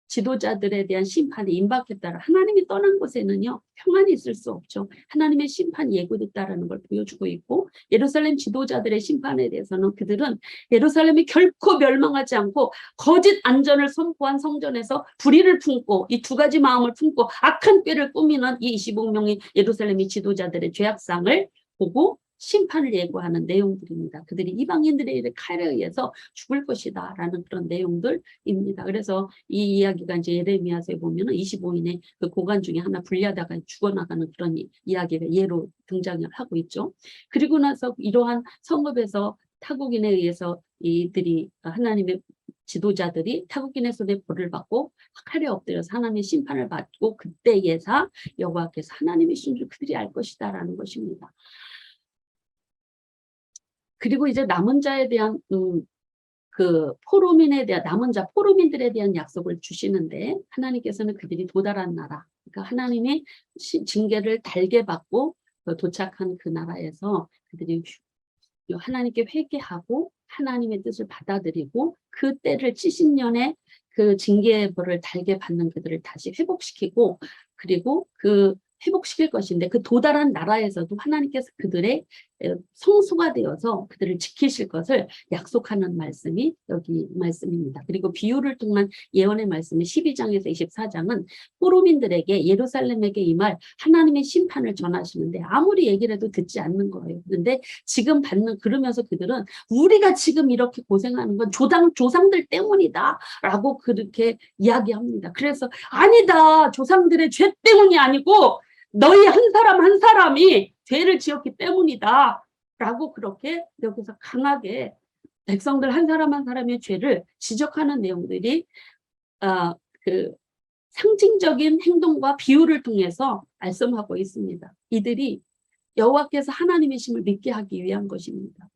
지도자들에 대한 심판이 임박했다라. 하나님이 떠난 곳에는요 평안이 있을 수 없죠. 하나님의 심판이 예고됐다라는 걸 보여주고 있고 예루살렘 지도자들의 심판에 대해서는 그들은 예루살렘이 결코 멸망하지 않고 거짓 안전을 선포한 성전에서 불의를 품고 이 2가지 마음을 품고 악한 꾀를 꾸미는 이 25명의 예루살렘의 지도자들의 죄악상을 보고 심판을 예고하는 내용들입니다. 그들이 이방인들의 칼에 의해서 죽을 것이다 라는 그런 내용들입니다. 그래서 이 이야기가 이제 예레미야서에 보면은 25인의 그 고관 중에 하나 불리하다가 죽어나가는 그런 이야기가 예로 등장을 하고 있죠. 그리고 나서 이러한 성읍에서 타국인에 의해서 이들이 하나님의 지도자들이 타국인의 손에 벌을 받고 칼에 엎드려서 하나님의 심판을 받고 그때에서 여호와께서 하나님의 신 줄 그들이 알 것이다 라는 것입니다. 그리고 이제 남은 자에 대한 그 포로민에 대한 남은 자 포로민들에 대한 약속을 주시는데 하나님께서는 그들이 도달한 나라, 그러니까 하나님의 징계를 달게 받고 도착한 그 나라에서 그들이 하나님께 회개하고 하나님의 뜻을 받아들이고 그 때를 70년의 그 징계의 벌을 달게 받는 그들을 다시 회복시키고 그리고 그 회복시킬 것인데 그 도달한 나라에서도 하나님께서 그들의 성소가 되어서 그들을 지키실 것을 약속하는 말씀이 여기 말씀입니다. 그리고 비유를 통한 예언의 말씀이 12장에서 24장은 포로민들에게 예루살렘에게 임할 하나님의 심판을 전하시는데 아무리 얘기를 해도 듣지 않는 거예요. 그런데 지금 받는 그러면서 그들은 우리가 지금 이렇게 고생하는 건 조상들 때문이다 라고 그렇게 이야기합니다. 그래서 아니다, 조상들의 죄 때문이 아니고 너희 한 사람 한 사람이 죄를 지었기 때문이다 라고 그렇게 여기서 강하게 백성들 한 사람 한 사람의 죄를 지적하는 내용들이 그 상징적인 행동과 비유를 통해서 말씀하고 있습니다. 이들이 여호와께서 하나님의 심을 믿게 하기 위한 것입니다.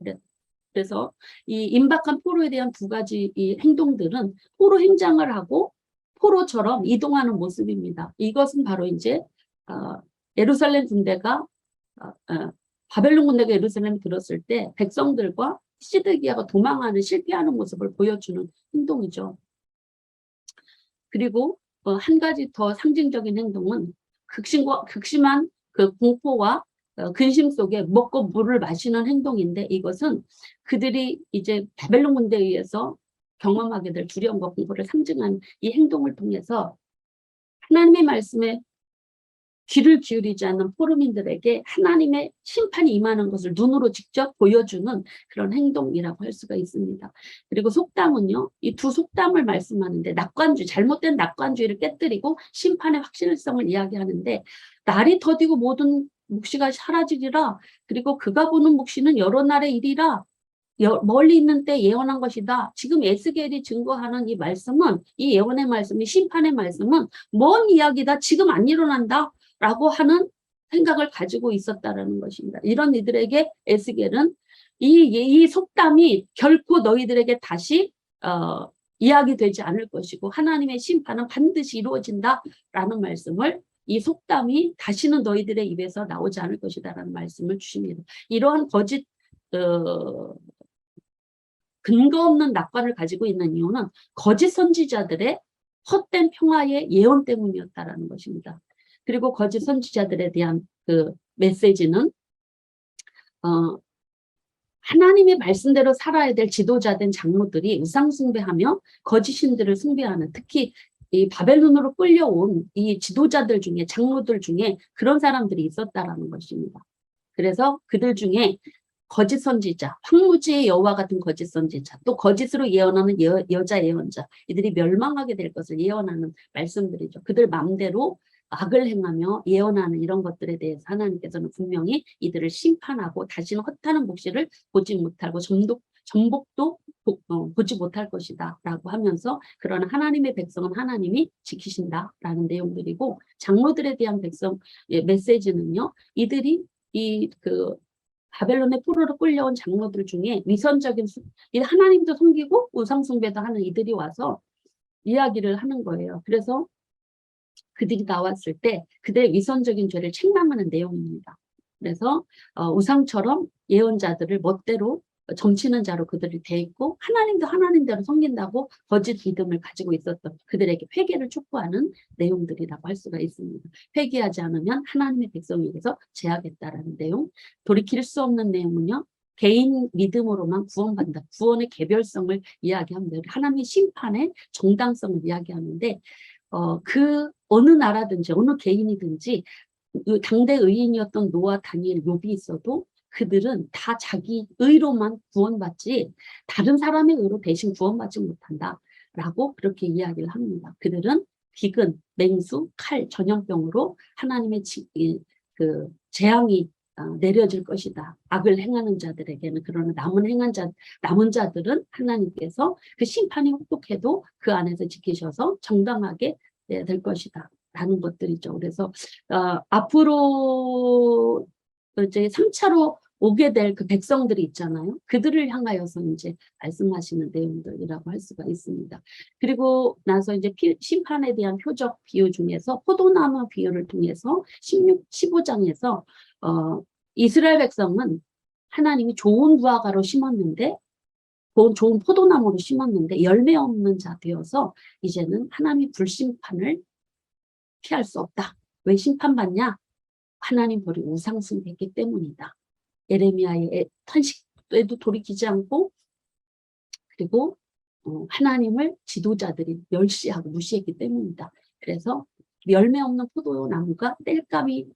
그래서 이 임박한 포로에 대한 두 가지 이 행동들은 포로 행장을 하고 포로처럼 이동하는 모습입니다. 이것은 바로 이제 예루살렘 군대가 바벨론 군대가 예루살렘에 들었을 때 백성들과 시드기야가 도망하는 실패하는 모습을 보여주는 행동이죠. 그리고 한 가지 더 상징적인 행동은 극심한 그 공포와 근심 속에 먹고 물을 마시는 행동인데 이것은 그들이 이제 바벨론 군대에 의해서 경험하게 될 두려움과 공포를 상징하는 이 행동을 통해서 하나님의 말씀에 귀를 기울이지 않는 포로민들에게 하나님의 심판이 임하는 것을 눈으로 직접 보여주는 그런 행동이라고 할 수가 있습니다. 그리고 속담은요, 이 두 속담을 말씀하는데 잘못된 낙관주의를 깨뜨리고 심판의 확실성을 이야기하는데 날이 더디고 모든 묵시가 사라지리라. 그리고 그가 보는 묵시는 여러 날의 일이라. 멀리 있는 때 예언한 것이다. 지금 에스겔이 증거하는 이 말씀은 이 예언의 말씀이 심판의 말씀은 먼 이야기다. 지금 안 일어난다. 라고 하는 생각을 가지고 있었다라는 것입니다. 이런 이들에게 에스겔은 이 속담이 결코 너희들에게 다시 이야기되지 않을 것이고 하나님의 심판은 반드시 이루어진다라는 말씀을 이 속담이 다시는 너희들의 입에서 나오지 않을 것이다라는 말씀을 주십니다. 이러한 거짓 근거 없는 낙관을 가지고 있는 이유는 거짓 선지자들의 헛된 평화의 예언 때문이었다라는 것입니다. 그리고 거짓 선지자들에 대한 그 메시지는 하나님의 말씀대로 살아야 될 지도자된 장로들이 우상 숭배하며 거짓 신들을 숭배하는, 특히 이 바벨론으로 끌려온 이 지도자들 중에, 장로들 중에 그런 사람들이 있었다라는 것입니다. 그래서 그들 중에 거짓 선지자, 황무지의 여호와 같은 거짓 선지자, 또 거짓으로 예언하는 여자 예언자, 이들이 멸망하게 될 것을 예언하는 말씀들이죠. 그들 마음대로 악을 행하며 예언하는 이런 것들에 대해서 하나님께서는 분명히 이들을 심판하고 다시는 허탄한 묵시를 보지 못하고 전복도 보지 못할 것이다 라고 하면서, 그러나 하나님의 백성은 하나님이 지키신다라는 내용들이고, 장로들에 대한 메시지는요, 이들이 바벨론의 포로로 끌려온 장로들 중에 위선적인 하나님도 섬기고 우상 숭배도 하는 이들이 와서 이야기를 하는 거예요. 그래서 그들이 나왔을 때 그들의 위선적인 죄를 책망하는 내용입니다. 그래서 우상처럼 예언자들을 멋대로 점치는 자로 그들이 돼 있고, 하나님도 하나님대로 섬긴다고 거짓 믿음을 가지고 있었던 그들에게 회개를 촉구하는 내용들이라고 할 수가 있습니다. 회개하지 않으면 하나님의 백성에게서 제하겠다라는 내용. 돌이킬 수 없는 내용은요, 개인 믿음으로만 구원받는다. 구원의 개별성을 이야기합니다. 하나님의 심판의 정당성을 이야기하는데 그 어느 나라든지 어느 개인이든지 당대 의인이었던 노아, 다니엘, 욥이 있어도 그들은 다 자기 의로만 구원받지 다른 사람의 의로 대신 구원받지 못한다. 라고 그렇게 이야기를 합니다. 그들은 기근, 맹수, 칼, 전염병으로 하나님의 그 재앙이 내려질 것이다. 악을 행하는 자들에게는. 그러나 남은 자들은 하나님께서 그 심판이 혹독해도 그 안에서 지키셔서 정당하게 될 것이다. 라는 것들이죠. 그래서 앞으로 이제 3차로 오게 될 그 백성들이 있잖아요. 그들을 향하여서 이제 말씀하시는 내용들이라고 할 수가 있습니다. 그리고 나서 이제 심판에 대한 표적 비유 중에서 포도나무 비유를 통해서 15장에서 이스라엘 백성은 하나님이 좋은 무화과로 심었는데 좋은 포도나무로 심었는데 열매 없는 자 되어서 이제는 하나님이 불심판을 피할 수 없다. 왜 심판받냐? 하나님 벌이 우상숭배했기 때문이다. 예레미야의 탄식에도 돌이키지 않고 그리고 하나님을 지도자들이 멸시하고 무시했기 때문이다. 그래서 열매 없는 포도나무가 땔감이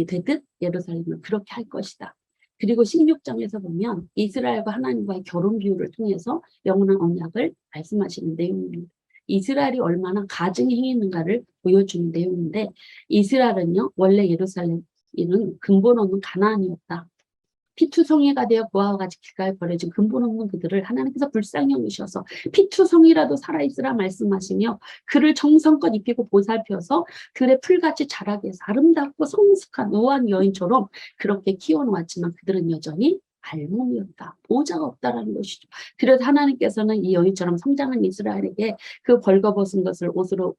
되듯 예루살렘을 그렇게 할 것이다. 그리고 16장에서 보면 이스라엘과 하나님과의 결혼 비유를 통해서 영원한 언약을 말씀하시는 내용입니다. 이스라엘이 얼마나 가증이 행했는가를 보여주는 내용인데 이스라엘은요 원래 예루살렘은 근본 없는 가나안이었다. 피투성이가 되어 그와 같이 길가에 버려진 근본 없는 그들을 하나님께서 불쌍히 여기셔서 피투성이라도 살아있으라 말씀하시며 그를 정성껏 입히고 보살펴서 들의 풀같이 자라게 해서 아름답고 성숙한 우아한 여인처럼 그렇게 키워놓았지만 그들은 여전히 알몸이었다. 보호자가 없다라는 것이죠. 그래서 하나님께서는 이 여인처럼 성장한 이스라엘에게 그 벌거벗은 것을 옷으로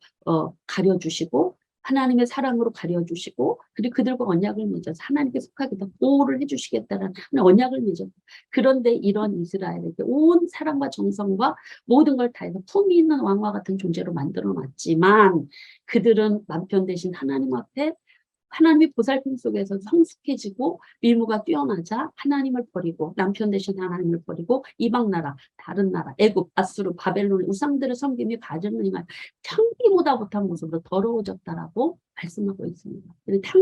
가려주시고 하나님의 사랑으로 가려주시고 그리고 그들과 언약을 맺어서 하나님께 속하게 더 보호를 해주시겠다는 언약을 맺었다. 그런데 이런 이스라엘에게 온 사랑과 정성과 모든 걸 다해서 품위 있는 왕과 같은 존재로 만들어놨지만 그들은 남편 대신 하나님 앞에 하나님의 보살핌 속에서 성숙해지고 미모가 뛰어나자 하나님을 버리고 남편 대신 하나님을 버리고 이방 나라, 다른 나라, 애굽, 아수르, 바벨론 우상들을 섬기며 가정을 행하여 창기보다 못한 모습으로 더러워졌다라고 말씀하고 있습니다.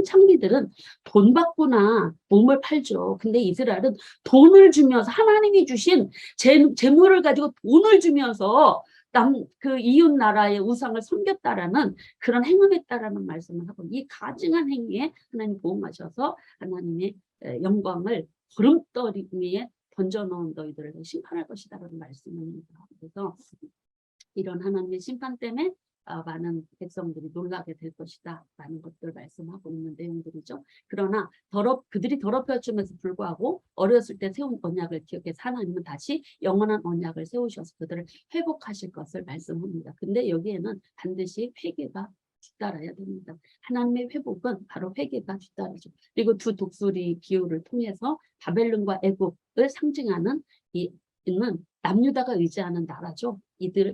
창기들은 돈 받거나 몸을 팔죠. 근데 이스라엘은 돈을 주면서 하나님이 주신 재물을 가지고 돈을 주면서 그 이웃 나라의 우상을 섬겼다라는 그런 행음했다라는 말씀을 하고 이 가증한 행위에 하나님 보호하셔서 하나님의 영광을 구름더리 위에 던져놓은 너희들을 심판할 것이다라는 말씀입니다. 그래서 이런 하나님의 심판 때문에 많은 백성들이 놀라게 될 것이다 라는 것들 말씀하고 있는 내용들이죠. 그러나 그들이 더럽혀짐에도 불구하고 어렸을 때 세운 언약을 기억해서 하나님은 다시 영원한 언약을 세우셔서 그들을 회복하실 것을 말씀합니다. 근데 여기에는 반드시 회개가 뒤따라야 됩니다. 하나님의 회복은 바로 회개가 뒤따르죠. 그리고 두 독수리 비유를 통해서 바벨론과 애굽을 상징하는 이는 남유다가 의지하는 나라죠.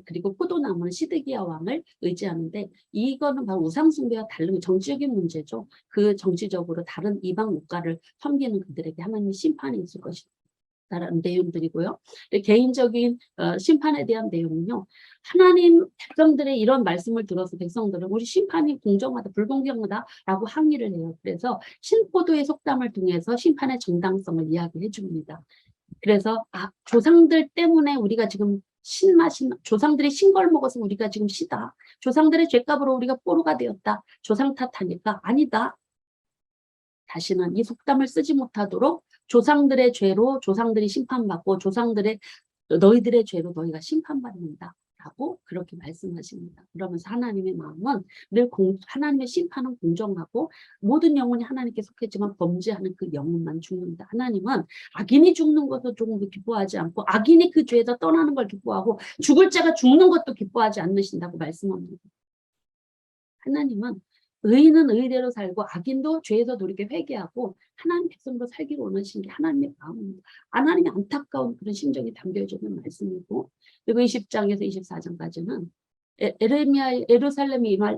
그리고 포도나무는 시드기야 왕을 의지하는데 이거는 바로 우상숭배와 다른 정치적인 문제죠. 그 정치적으로 다른 이방 국가를 섬기는 그들에게 하나님의 심판이 있을 것이다라는 내용들이고요. 개인적인 심판에 대한 내용은요. 하나님 백성들의 이런 말씀을 들어서 백성들은 우리 심판이 공정하다, 불공정하다라고 항의를 해요. 그래서 신포도의 속담을 통해서 심판의 정당성을 이야기해 줍니다. 그래서 조상들 때문에 우리가 지금 조상들이 신걸 먹어서 우리가 지금 시다. 조상들의 죄값으로 우리가 포로가 되었다. 조상 탓하니까 아니다. 다시는 이 속담을 쓰지 못하도록 조상들의 죄로 조상들이 심판받고 너희들의 죄로 너희가 심판받는다. 라고 그렇게 말씀하십니다. 그러면서 하나님의 마음은 늘 하나님의 심판은 공정하고 모든 영혼이 하나님께 속했지만 범죄하는 그 영혼만 죽는다. 하나님은 악인이 죽는 것도 조금도 기뻐하지 않고 악인이 그 죄에서 떠나는 걸 기뻐하고 죽을 자가 죽는 것도 기뻐하지 않으신다고 말씀합니다. 하나님은 의인은 의대로 살고 악인도 죄에서 돌이켜 회개하고 하나님 백성으로 살기를 원하시는 게 하나님의 마음입니다. 하나님의 안타까운 그런 심정이 담겨져 있는 말씀이고 그리고 20장에서 24장까지는 예루살렘이 임할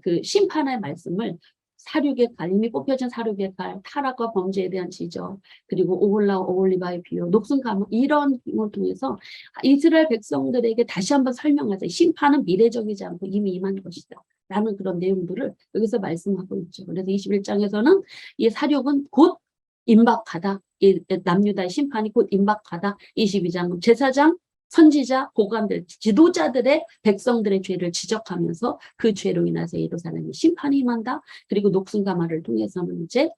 그 심판의 말씀을 사륙의 칼, 이미 뽑혀진 사륙의 칼, 타락과 범죄에 대한 지적, 그리고 오홀리바의 비유, 녹슨 가뭄 이런 걸 통해서 이스라엘 백성들에게 다시 한번 설명하자. 심판은 미래적이지 않고 이미 임한 것이다. 라는 그런 내용들을 여기서 말씀하고 있죠. 그래서 21장에서는 이 사륙은 곧 임박하다. 이 남유다의 심판이 곧 임박하다. 22장 제사장, 선지자, 고관들, 지도자들의 백성들의 죄를 지적하면서 그 죄로 인해서 예루살렘이 심판이 임한다. 그리고 녹순가마를 통해서는 이제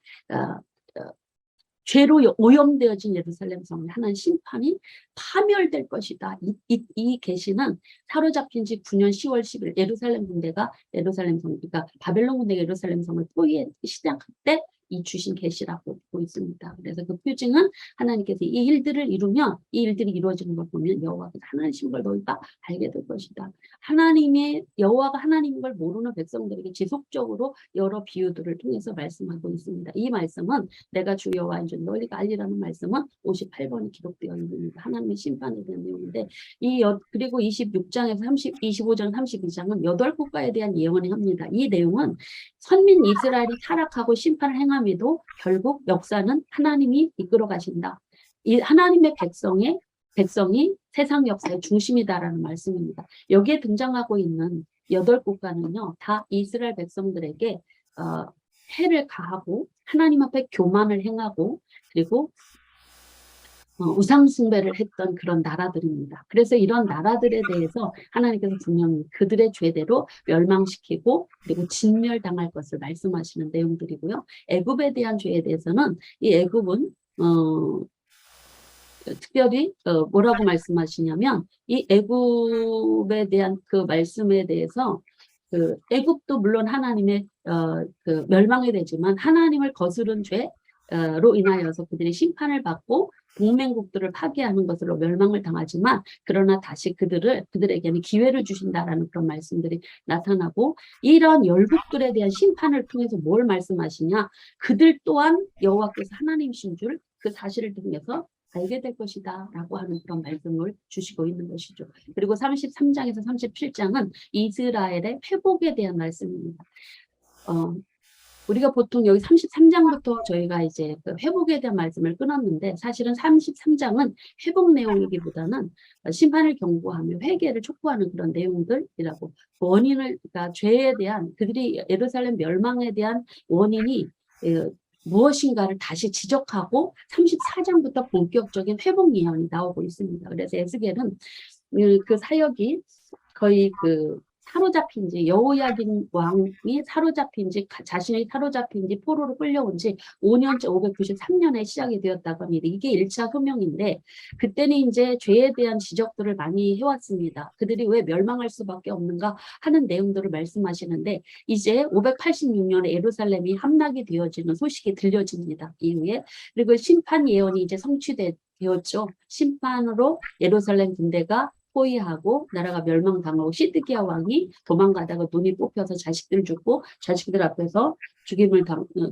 죄로 오염되어진 예루살렘 성에 하나님 심판이 파멸될 것이다. 이 계시는 사로잡힌 지 9년 10월 10일 예루살렘 군대가 예루살렘 성, 그러니까 바벨론 군대가 예루살렘 성을 포위하기 시작할 때 이 주신 계시라고 보고 있습니다. 그래서 그 표징은 하나님께서 이 일들을 이루면 이 일들이 이루어지는 걸 보면 여호와가 하나님이신 걸 너희가 알게 될 것이다. 하나님의 여호와가 하나님인 걸 모르는 백성들에게 지속적으로 여러 비유들을 통해서 말씀하고 있습니다. 이 말씀은 내가 주 여호와인 줄 너희가 알리라는 말씀은 58번이 기록되어 있습니다. 하나님의 심판에 대한 내용인데 그리고 26장에서 25장 32장은 8국가에 대한 예언을 합니다. 이 내용은 선민 이스라엘이 타락하고 심판을 행함에도 결국 역사는 하나님이 이끌어 가신다. 이 하나님의 백성이 세상 역사의 중심이다라는 말씀입니다. 여기에 등장하고 있는 8국가는요, 다 이스라엘 백성들에게 해를 가하고 하나님 앞에 교만을 행하고 그리고 우상 숭배를 했던 그런 나라들입니다. 그래서 이런 나라들에 대해서 하나님께서 분명히 그들의 죄대로 멸망시키고 그리고 진멸당할 것을 말씀하시는 내용들이고요. 애굽에 대한 죄에 대해서는 이 애굽은 특별히 뭐라고 말씀하시냐면 이 애굽에 대한 그 말씀에 대해서 그 애굽도 물론 하나님의 그 멸망이 되지만 하나님을 거스른 죄로 인하여서 그들이 심판을 받고 동맹국들을 파괴하는 것으로 멸망을 당하지만 그러나 다시 그들에게는 기회를 주신다라는 그런 말씀들이 나타나고 이런 열국들에 대한 심판을 통해서 뭘 말씀하시냐 그들 또한 여호와께서 하나님이신 줄 그 사실을 통해서 알게 될 것이다 라고 하는 그런 말씀을 주시고 있는 것이죠. 그리고 33장에서 37장은 이스라엘의 회복에 대한 말씀입니다. 우리가 보통 여기 33장부터 저희가 이제 그 회복에 대한 말씀을 끊었는데 사실은 33장은 회복 내용이기보다는 심판을 경고하며 회개를 촉구하는 그런 내용들이라고 그러니까 죄에 대한 그들이 예루살렘 멸망에 대한 원인이 무엇인가를 다시 지적하고 34장부터 본격적인 회복 예언이 나오고 있습니다. 그래서 에스겔은 그 사역이 거의 사로잡힌 지 여호야긴 왕이 사로잡힌 지 자신이 사로잡힌 지 포로로 끌려온 지 5년째 593년에 시작이 되었다고 합니다. 이게 1차 흠용인데 그때는 이제 죄에 대한 지적들을 많이 해왔습니다. 그들이 왜 멸망할 수밖에 없는가 하는 내용들을 말씀하시는데 이제 586년에 예루살렘이 함락이 되어지는 소식이 들려집니다. 이후에 그리고 심판 예언이 이제 성취되었죠. 심판으로 예루살렘 군대가 포위하고 나라가 멸망당하고 시드기야 왕이 도망가다가 눈이 뽑혀서 자식들 죽고 자식들 앞에서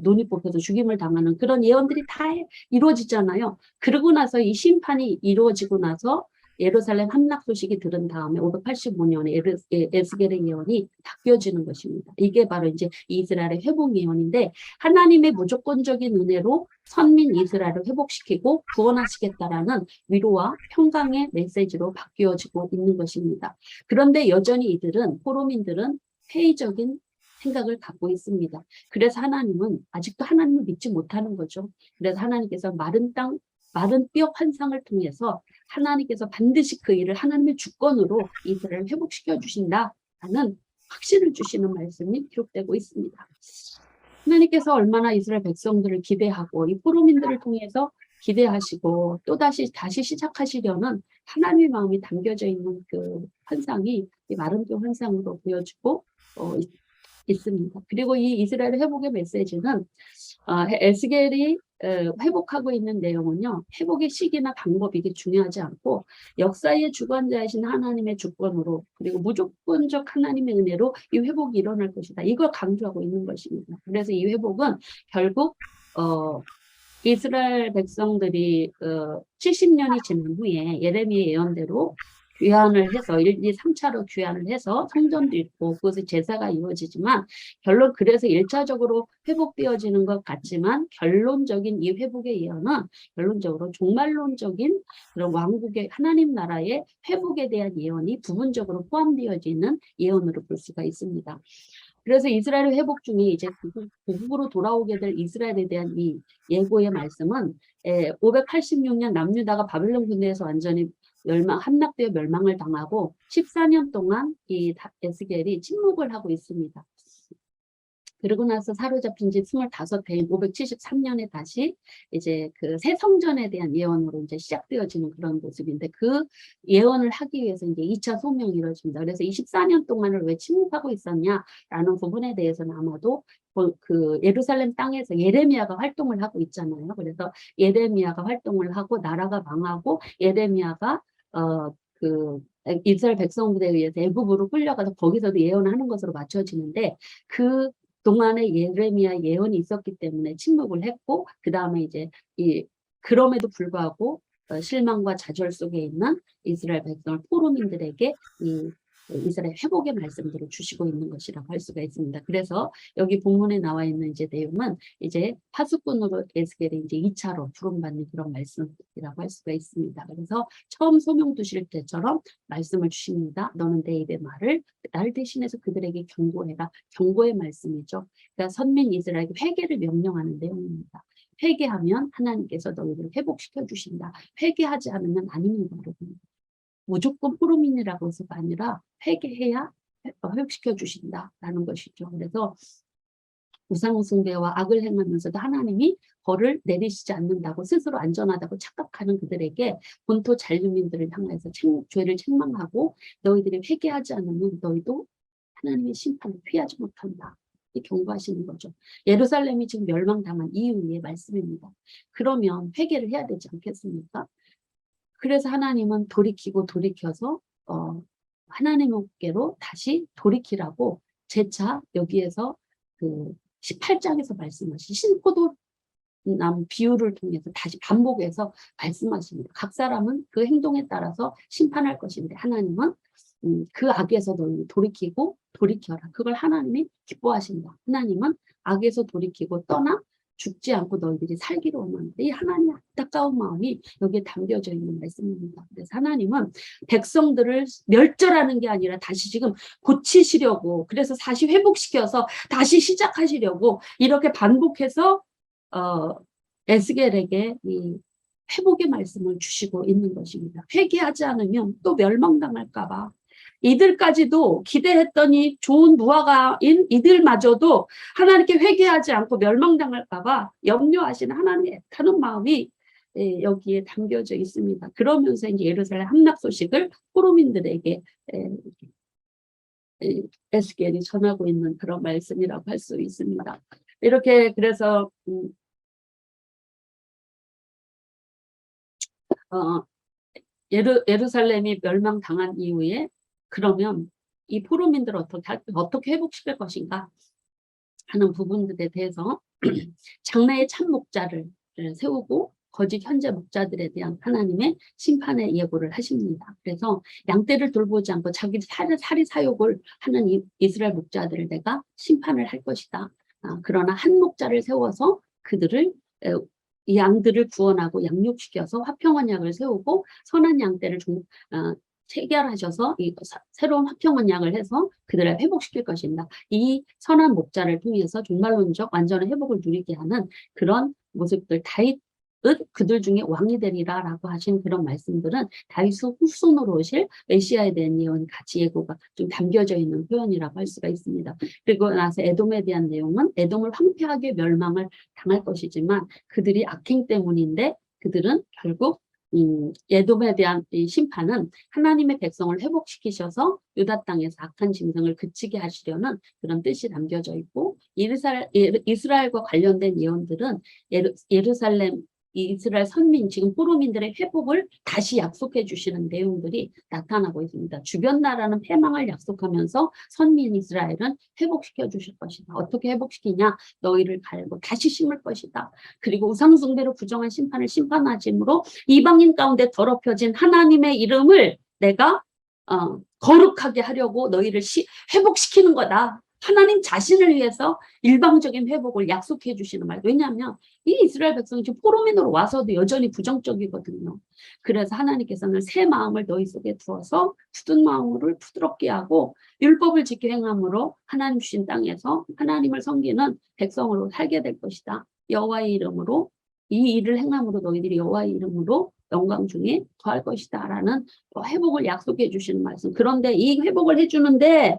눈이 뽑혀서 죽임을 당하는 그런 예언들이 다 이루어지잖아요. 그러고 나서 이 심판이 이루어지고 나서 예루살렘 함락 소식이 들은 다음에 585년에 에스겔의 예언이 바뀌어지는 것입니다. 이게 바로 이제 이스라엘의 회복 예언인데 하나님의 무조건적인 은혜로 선민 이스라엘을 회복시키고 구원하시겠다라는 위로와 평강의 메시지로 바뀌어지고 있는 것입니다. 그런데 여전히 포로민들은 회의적인 생각을 갖고 있습니다. 그래서 하나님은 아직도 하나님을 믿지 못하는 거죠. 그래서 하나님께서 마른 뼈 환상을 통해서 하나님께서 반드시 그 일을 하나님의 주권으로 이스라엘을 회복시켜 주신다라는 확신을 주시는 말씀이 기록되고 있습니다. 하나님께서 얼마나 이스라엘 백성들을 기대하고 이 포로민들을 통해서 기대하시고 또 다시 시작하시려는 하나님의 마음이 담겨져 있는 그 환상이 이 마른 뼈 환상으로 보여지고 있습니다. 그리고 이 이스라엘 회복의 메시지는 에스겔이 회복하고 있는 내용은요. 회복의 시기나 방법이 이게 중요하지 않고 역사의 주관자이신 하나님의 주권으로 그리고 무조건적 하나님의 은혜로 이 회복이 일어날 것이다. 이걸 강조하고 있는 것입니다. 그래서 이 회복은 결국 이스라엘 백성들이 70년이 지난 후에 예레미야 예언대로 귀환을 해서 1, 2, 3차로 귀환을 해서 성전도 있고 그것의 제사가 이루어지지만 그래서 1차적으로 회복되어지는 것 같지만 결론적인 이 회복의 예언은 결론적으로 종말론적인 그런 왕국의 하나님 나라의 회복에 대한 예언이 부분적으로 포함되어지는 예언으로 볼 수가 있습니다. 그래서 이스라엘 회복 중에 이제 고국으로 돌아오게 될 이스라엘에 대한 이 예고의 말씀은 586년 남유다가 바벨론 군대에서 완전히 함락되어 멸망을 당하고 14년 동안 이 에스겔이 침묵을 하고 있습니다. 그러고 나서 사로잡힌 지 25해인 573년에 다시 이제 그 새 성전에 대한 예언으로 이제 시작되어지는 그런 모습인데, 그 예언을 하기 위해서 이제 2차 소명이 이루어집니다. 그래서 24년 동안을 왜 침묵하고 있었냐라는 부분에 대해서는 아마도 그 예루살렘 땅에서 예레미야가 활동을 하고 있잖아요. 그래서 예레미야가 활동을 하고 나라가 망하고 예레미야가 그 이스라엘 백성들에 의해서 애굽으로 끌려가서 거기서도 예언하는 것으로 맞춰지는데, 그 동안에 예레미야 예언이 있었기 때문에 침묵을 했고, 그 다음에 이제 그럼에도 불구하고 실망과 좌절 속에 있는 이스라엘 백성을 포로민들에게 이 이스라엘 회복의 말씀들을 주시고 있는 것이라고 할 수가 있습니다. 그래서 여기 본문에 나와 있는 이제 내용은 이제 파수꾼으로 에스겔이 이제 2차로 부름받는 그런 말씀이라고 할 수가 있습니다. 그래서 처음 소명 두실 때처럼 말씀을 주십니다. 너는 내 입의 말을 날 대신해서 그들에게 경고해라. 경고의 말씀이죠. 그러니까 선민 이스라엘에게 회개를 명령하는 내용입니다. 회개하면 하나님께서 너희들을 회복시켜 주신다. 회개하지 않으면 아닙니다, 여러분. 무조건 포로민이라고 해서가 아니라 회개해야 회복시켜 주신다라는 것이죠. 그래서 우상숭배와 악을 행하면서도 하나님이 벌을 내리시지 않는다고, 스스로 안전하다고 착각하는 그들에게 본토 잔류민들을 향해서 죄를 책망하고, 너희들이 회개하지 않으면 너희도 하나님의 심판을 피하지 못한다. 경고하시는 거죠. 예루살렘이 지금 멸망당한 이후의 말씀입니다. 그러면 회개를 해야 되지 않겠습니까? 그래서 하나님은 돌이켜서 하나님께로 다시 돌이키라고 재차 여기에서 그 18장에서 말씀하신 신포도남 비유를 통해서 다시 반복해서 말씀하십니다. 각 사람은 그 행동에 따라서 심판할 것인데, 하나님은 그 악에서 너희 돌이키고 돌이켜라. 그걸 하나님이 기뻐하신다. 하나님은 악에서 돌이키고 떠나 죽지 않고 너희들이 살기를 원하는데, 이 하나님의 안타까운 마음이 여기에 담겨져 있는 말씀입니다. 그래서 하나님은 백성들을 멸절하는 게 아니라 다시 지금 고치시려고, 그래서 다시 회복시켜서 다시 시작하시려고 이렇게 반복해서 에스겔에게 이 회복의 말씀을 주시고 있는 것입니다. 회개하지 않으면 또 멸망당할까 봐. 이들까지도 기대했더니 좋은 무화과인 이들마저도 하나님께 회개하지 않고 멸망당할까 봐 염려하시는 하나님의 애타는 마음이 여기에 담겨져 있습니다. 그러면서 이제 예루살렘 함락 소식을 포로민들에게 에스겔이 전하고 있는 그런 말씀이라고 할 수 있습니다. 이렇게 그래서 예루살렘이 멸망당한 이후에 그러면 이 포로민들을 어떻게 회복시킬 것인가 하는 부분들에 대해서 장래의 참 목자를 세우고 거짓 현재 목자들에 대한 하나님의 심판의 예고를 하십니다. 그래서 양떼를 돌보지 않고 자기 사리 사욕을 하는 이스라엘 목자들을 내가 심판을 할 것이다. 그러나 한 목자를 세워서 그들을 이 양들을 구원하고 양육시켜서 화평한 양을 세우고 선한 양떼를 체결하셔서 이 새로운 화평한 양을 해서 그들을 회복시킬 것입니다. 이 선한 목자를 통해서 종말론적 완전한 회복을 누리게 하는 그런 모습들, 다윗은 그들 중에 왕이 되리라라고 하신 그런 말씀들은 다윗 후손으로 오실 메시아에 대한 예언이 같이 예고가 좀 담겨져 있는 표현이라고 할 수가 있습니다. 그리고 나서 에돔에 대한 내용은 에돔을 황폐하게 멸망을 당할 것이지만 그들이 악행 때문인데, 그들은 결국 에돔에 대한 이 심판은 하나님의 백성을 회복시키셔서 유다 땅에서 악한 짐승을 그치게 하시려는 그런 뜻이 담겨져 있고, 이스라엘과 관련된 예언들은 예루살렘 이스라엘 선민, 지금 포로민들의 회복을 다시 약속해 주시는 내용들이 나타나고 있습니다. 주변 나라는 패망을 약속하면서 선민 이스라엘은 회복시켜 주실 것이다. 어떻게 회복시키냐? 너희를 갈고 다시 심을 것이다. 그리고 우상숭배로 부정한 심판을 심판하심으로 이방인 가운데 더럽혀진 하나님의 이름을 내가 거룩하게 하려고 너희를 회복시키는 거다. 하나님 자신을 위해서 일방적인 회복을 약속해 주시는 말. 왜냐하면 이 이스라엘 백성이 지금 포로민으로 와서도 여전히 부정적이거든요. 그래서 하나님께서는 새 마음을 너희 속에 두어서 굳은 마음을 부드럽게 하고 율법을 지켜 행함으로 하나님 주신 땅에서 하나님을 섬기는 백성으로 살게 될 것이다. 여호와의 이름으로 이 일을 행함으로 너희들이 여호와의 이름으로 영광 중에 더할 것이다 라는 회복을 약속해 주시는 말씀. 그런데 이 회복을 해주는데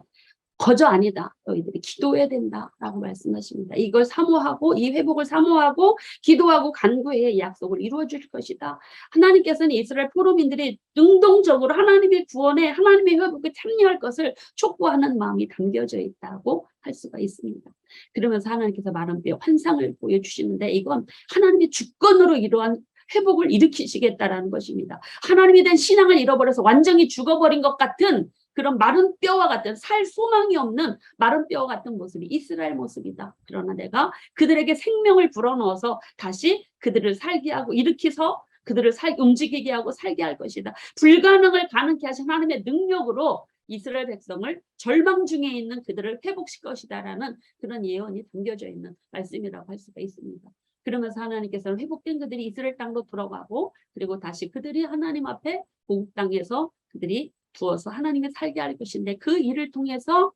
거저 아니다. 너희들이 기도해야 된다라고 말씀하십니다. 이걸 사모하고 이 회복을 사모하고 기도하고 간구해야 약속을 이루어 줄 것이다. 하나님께서는 이스라엘 포로민들이 능동적으로 하나님의 구원에 하나님의 회복에 참여할 것을 촉구하는 마음이 담겨져 있다고 할 수가 있습니다. 그러면서 하나님께서 마른 뼈 환상을 보여주시는데 이건 하나님의 주권으로 이러한 회복을 일으키시겠다라는 것입니다. 하나님에 대한 신앙을 잃어버려서 완전히 죽어버린 것 같은 그런 마른 뼈와 같은 살 소망이 없는 마른 뼈와 같은 모습이 이스라엘 모습이다. 그러나 내가 그들에게 생명을 불어넣어서 다시 그들을 살게 하고 일으켜서 그들을 움직이게 하고 살게 할 것이다. 불가능을 가능케 하신 하나님의 능력으로 이스라엘 백성을 절망 중에 있는 그들을 회복시킬 것이다라는 그런 예언이 담겨져 있는 말씀이라고 할 수가 있습니다. 그러면서 하나님께서는 회복된 그들이 이스라엘 땅으로 돌아가고 그리고 다시 그들이 하나님 앞에 고국 땅에서 그들이 두어서 하나님의 살게 할 것인데 그 일을 통해서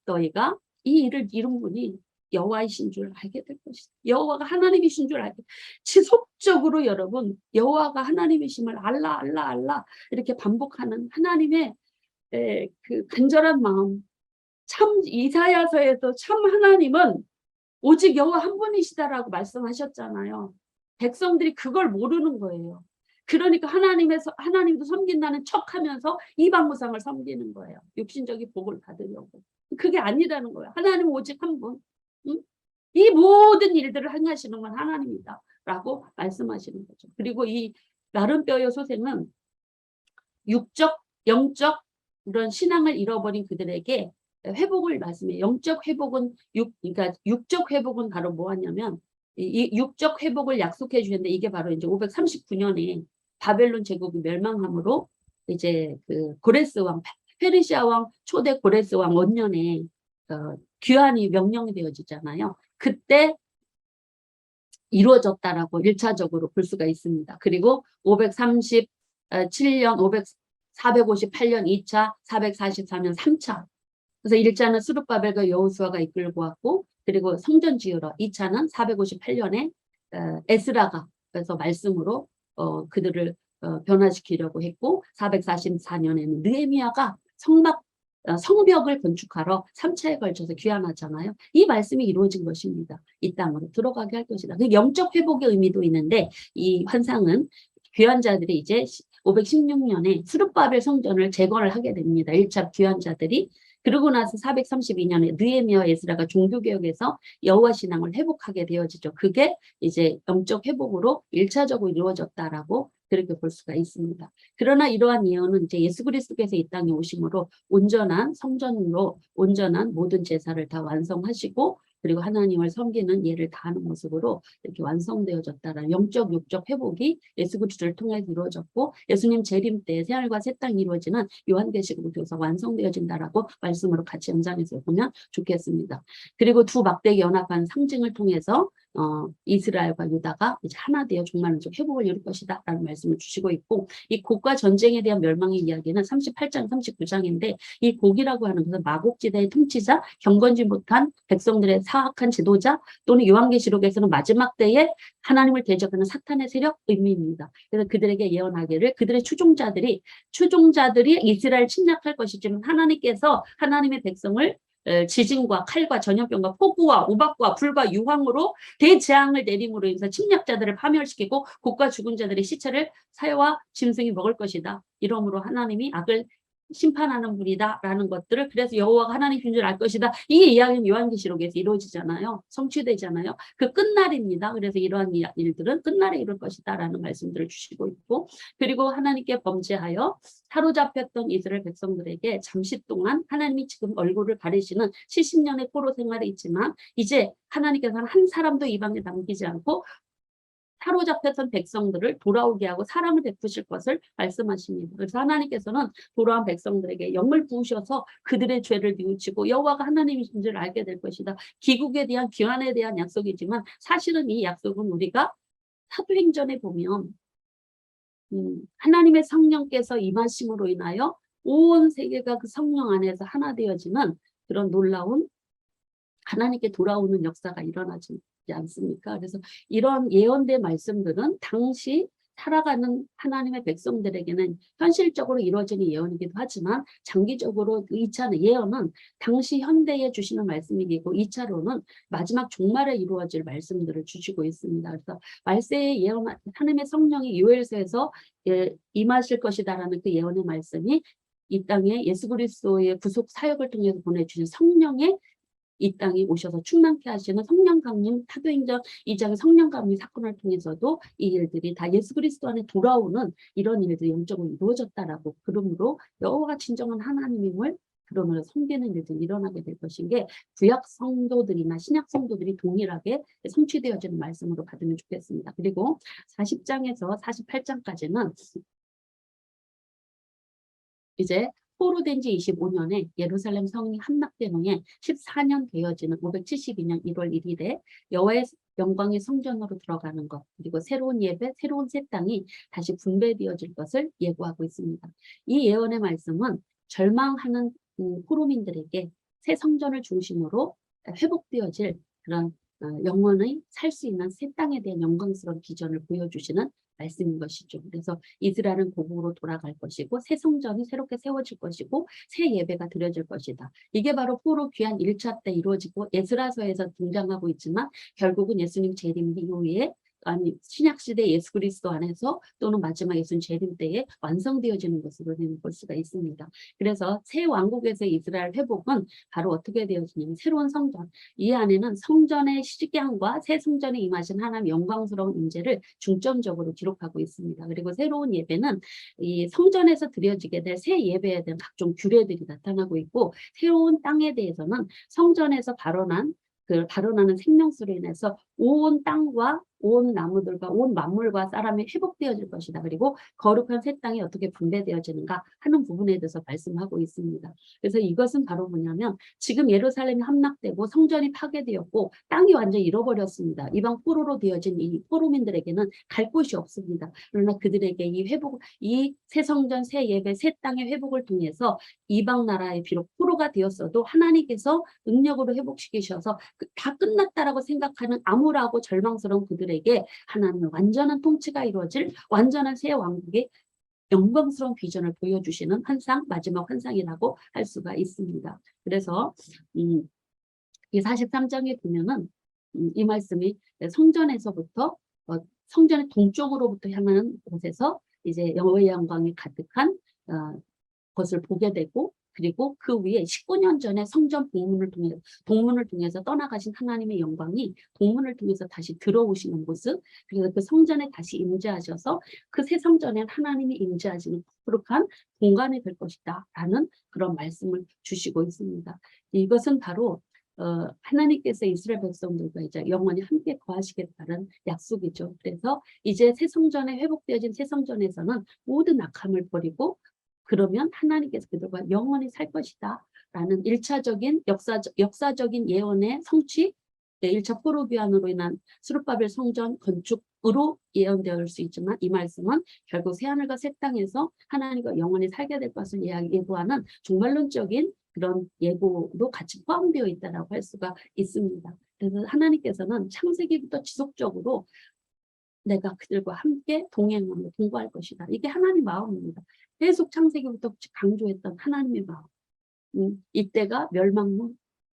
너희가 이 일을 이룬 분이 여호와이신 줄 알게 될 것이다. 여호와가 하나님이신 줄 알게. 지속적으로 여러분 여호와가 하나님이심을 알라 알라 알라 이렇게 반복하는 하나님의 그 간절한 마음. 참 이사야서에서 참 하나님은 오직 여호와 한 분이시다라고 말씀하셨잖아요. 백성들이 그걸 모르는 거예요. 그러니까 하나님도 섬긴다는 척하면서 이방 우상을 섬기는 거예요. 육신적인 복을 받으려고. 그게 아니라는 거예요. 하나님은 오직 한 분. 응? 이 모든 일들을 행하시는 건 하나님이다라고 말씀하시는 거죠. 그리고 이 마른 뼈의 소생은 육적, 영적 이런 신앙을 잃어버린 그들에게 회복을 말씀해요. 영적 회복은 그러니까 육적 회복은 바로 뭐하냐면 이 육적 회복을 약속해 주셨는데 이게 바로 이제 539년에 바벨론 제국이 멸망함으로 이제 그 고레스 왕 페르시아 왕 초대 고레스 왕 원년에 귀환이 명령이 되어지잖아요. 그때 이루어졌다라고 1차적으로 볼 수가 있습니다. 그리고 537년 458년 2차 444년 3차 그래서 1차는 스룹바벨과 여호수아가 이끌고 왔고 그리고 성전 지으러 2차는 458년에 에스라가 그래서 말씀으로 그들을 변화시키려고 했고 444년에는 느헤미야가 성벽을 건축하러 3차에 걸쳐서 귀환하잖아요. 이 말씀이 이루어진 것입니다. 이 땅으로 들어가게 할 것이다. 그 영적 회복의 의미도 있는데 이 환상은 귀환자들이 이제 516년에 스룹바벨 성전을 재건을 하게 됩니다. 1차 귀환자들이. 그러고 나서 432년에 느헤미야와 에스라가 종교개혁에서 여호와 신앙을 회복하게 되어지죠. 그게 이제 영적 회복으로 1차적으로 이루어졌다라고 그렇게 볼 수가 있습니다. 그러나 이러한 예언은 이제 예수 그리스도께서 이 땅에 오심으로 온전한 성전으로 온전한 모든 제사를 다 완성하시고 그리고 하나님을 섬기는 예를 다하는 모습으로 이렇게 완성되어졌다라는 영적 육적 회복이 예수 그리스도를 통해 이루어졌고 예수님 재림 때 새하늘과 새 땅이 이루어지는 요한계시록을 통해서 완성되어진다라고 말씀으로 같이 연장해서 보면 좋겠습니다. 그리고 두 막대기 연합한 상징을 통해서 이스라엘과 유다가 이제 하나 되어 종말론적 회복을 이룰 것이다 라는 말씀을 주시고 있고 이 곡과 전쟁에 대한 멸망의 이야기는 38장 39장인데 이 곡이라고 하는 것은 마곡지대의 통치자 경건지 못한 백성들의 사악한 지도자 또는 요한계시록에서는 마지막 때에 하나님을 대적하는 사탄의 세력 의미입니다. 그래서 그들에게 예언하기를 그들의 추종자들이 이스라엘 침략할 것이지만 하나님께서 하나님의 백성을 지진과 칼과 전염병과 폭우와 우박과 불과 유황으로 대재앙을 내림으로 인해서 침략자들을 파멸시키고 곡과 죽은 자들의 시체를 사여와 짐승이 먹을 것이다. 이러므로 하나님이 악을 심판하는 분이다라는 것들을 그래서 여호와가 하나님인 줄 알 것이다. 이 이야기는 요한계시록에서 이루어지잖아요. 성취되잖아요. 그 끝날입니다. 그래서 이러한 일들은 끝날에 이룰 것이다라는 말씀들을 주시고 있고 그리고 하나님께 범죄하여 사로잡혔던 이스라엘 백성들에게 잠시 동안 하나님이 지금 얼굴을 가리시는 70년의 포로 생활이 있지만 이제 하나님께서는 한 사람도 이방에 남기지 않고 사로잡혔던 백성들을 돌아오게 하고 사랑을 베푸실 것을 말씀하십니다. 그래서 하나님께서는 돌아온 백성들에게 영을 부으셔서 그들의 죄를 뉘우치고 여호와가 하나님이신 줄 알게 될 것이다. 기국에 대한 기환에 대한 약속이지만 사실은 이 약속은 우리가 사도행전에 보면 하나님의 성령께서 임하심으로 인하여 온 세계가 그 성령 안에서 하나 되어지는 그런 놀라운 하나님께 돌아오는 역사가 일어나지 않습니까? 그래서 이런 예언된 말씀들은 당시 살아가는 하나님의 백성들에게는 현실적으로 이루어지는 예언이기도 하지만 장기적으로 2차는 예언은 당시 현대에 주시는 말씀이고 2차로는 마지막 종말에 이루어질 말씀들을 주시고 있습니다. 그래서 말세의 예언, 하나님의 성령이 요엘서에서 임하실 것이다라는 그 예언의 말씀이 이 땅에 예수 그리스도의 구속 사역을 통해서 보내주신 성령의 이 땅에 오셔서 충만케 하시는 성령 강림, 사도행전 2장의 성령 강림 사건을 통해서도 이 일들이 다 예수 그리스도 안에 돌아오는 이런 일들이 영적으로 이루어졌다라고, 그러므로 여호와가 진정한 하나님임을 그러므로 섬기는 일들이 일어나게 될 것인 게 구약 성도들이나 신약 성도들이 동일하게 성취되어지는 말씀으로 받으면 좋겠습니다. 그리고 40장에서 48장까지는 이제 포로된 지 25년에 예루살렘 성이 함락된 후에 14년 되어지는 572년 1월 1일에 여호와의 영광의 성전으로 들어가는 것, 그리고 새로운 예배, 새로운 새 땅이 다시 분배되어질 것을 예고하고 있습니다. 이 예언의 말씀은 절망하는 포로민들에게 새 성전을 중심으로 회복되어질 그런 영원히 살 수 있는 새 땅에 대한 영광스러운 비전을 보여주시는 말씀인 것이죠. 그래서 이스라엘은 고국으로 돌아갈 것이고 새 성전이 새롭게 세워질 것이고 새 예배가 드려질 것이다. 이게 바로 포로 귀환 1차 때 이루어지고 에스라서에서 등장하고 있지만 결국은 예수님 재림 이후에 아니 신약시대 예수 그리스도 안에서 또는 마지막 예수님 재림 때에 완성되어지는 것으로 볼 수가 있습니다. 그래서 새 왕국에서의 이스라엘 회복은 바로 어떻게 되어지냐면 새로운 성전, 이 안에는 성전의 시작과 새 성전에 임하신 하나님의 영광스러운 임재를 중점적으로 기록하고 있습니다. 그리고 새로운 예배는 이 성전에서 드려지게 될 새 예배에 대한 각종 규례들이 나타나고 있고, 새로운 땅에 대해서는 성전에서 발원하는 생명수로 인해서 온 땅과 온 나무들과 온 만물과 사람이 회복되어질 것이다. 그리고 거룩한 새 땅이 어떻게 분배되어지는가 하는 부분에 대해서 말씀하고 있습니다. 그래서 이것은 바로 뭐냐면 지금 예루살렘이 함락되고 성전이 파괴되었고 땅이 완전히 잃어버렸습니다. 이방 포로로 되어진 이 포로민들에게는 갈 곳이 없습니다. 그러나 그들에게 이 회복, 이 새 성전, 새 예배, 새 땅의 회복을 통해서 이방 나라에 비록 포로가 되었어도 하나님께서 능력으로 회복시키셔서 다 끝났다라고 생각하는 암울하고 절망스러운 그들에게 하나님의 완전한 통치가 이루어질 완전한 새 왕국의 영광스러운 비전을 보여주시는 환상, 마지막 환상이라고 할 수가 있습니다. 그래서 이 43장에 보면은 이 말씀이 성전에서부터 성전의 동쪽으로부터 향하는 곳에서 이제 여호와의 영광이 가득한 것을 보게 되고, 그리고 그 위에 19년 전에 성전 동문을 통해서 떠나가신 하나님의 영광이 동문을 통해서 다시 들어오시는 모습, 그래서 그 성전에 다시 임재하셔서 그 새 성전에 하나님이 임재하시는 거룩한 공간이 될 것이다 라는 그런 말씀을 주시고 있습니다. 이것은 바로 하나님께서 이스라엘 백성들과 이제 영원히 함께 거하시겠다는 약속이죠. 그래서 이제 새 성전에 회복되어진 새 성전에서는 모든 악함을 버리고 그러면 하나님께서 그들과 영원히 살 것이다 라는 1차적인 역사적인 예언의 성취, 1차 포로 귀환으로 인한 스룹바벨 성전 건축으로 예언되을 수 있지만 이 말씀은 결국 새하늘과 새 땅에서 하나님과 영원히 살게 될 것을 예고하는 종말론적인 그런 예고도 같이 포함되어 있다고 할 수가 있습니다. 그래서 하나님께서는 창세기부터 지속적으로 내가 그들과 함께 동행하며 동거할 것이다. 이게 하나님 마음입니다. 계속 창세기부터 강조했던 하나님의 마음. 이때가 멸망 후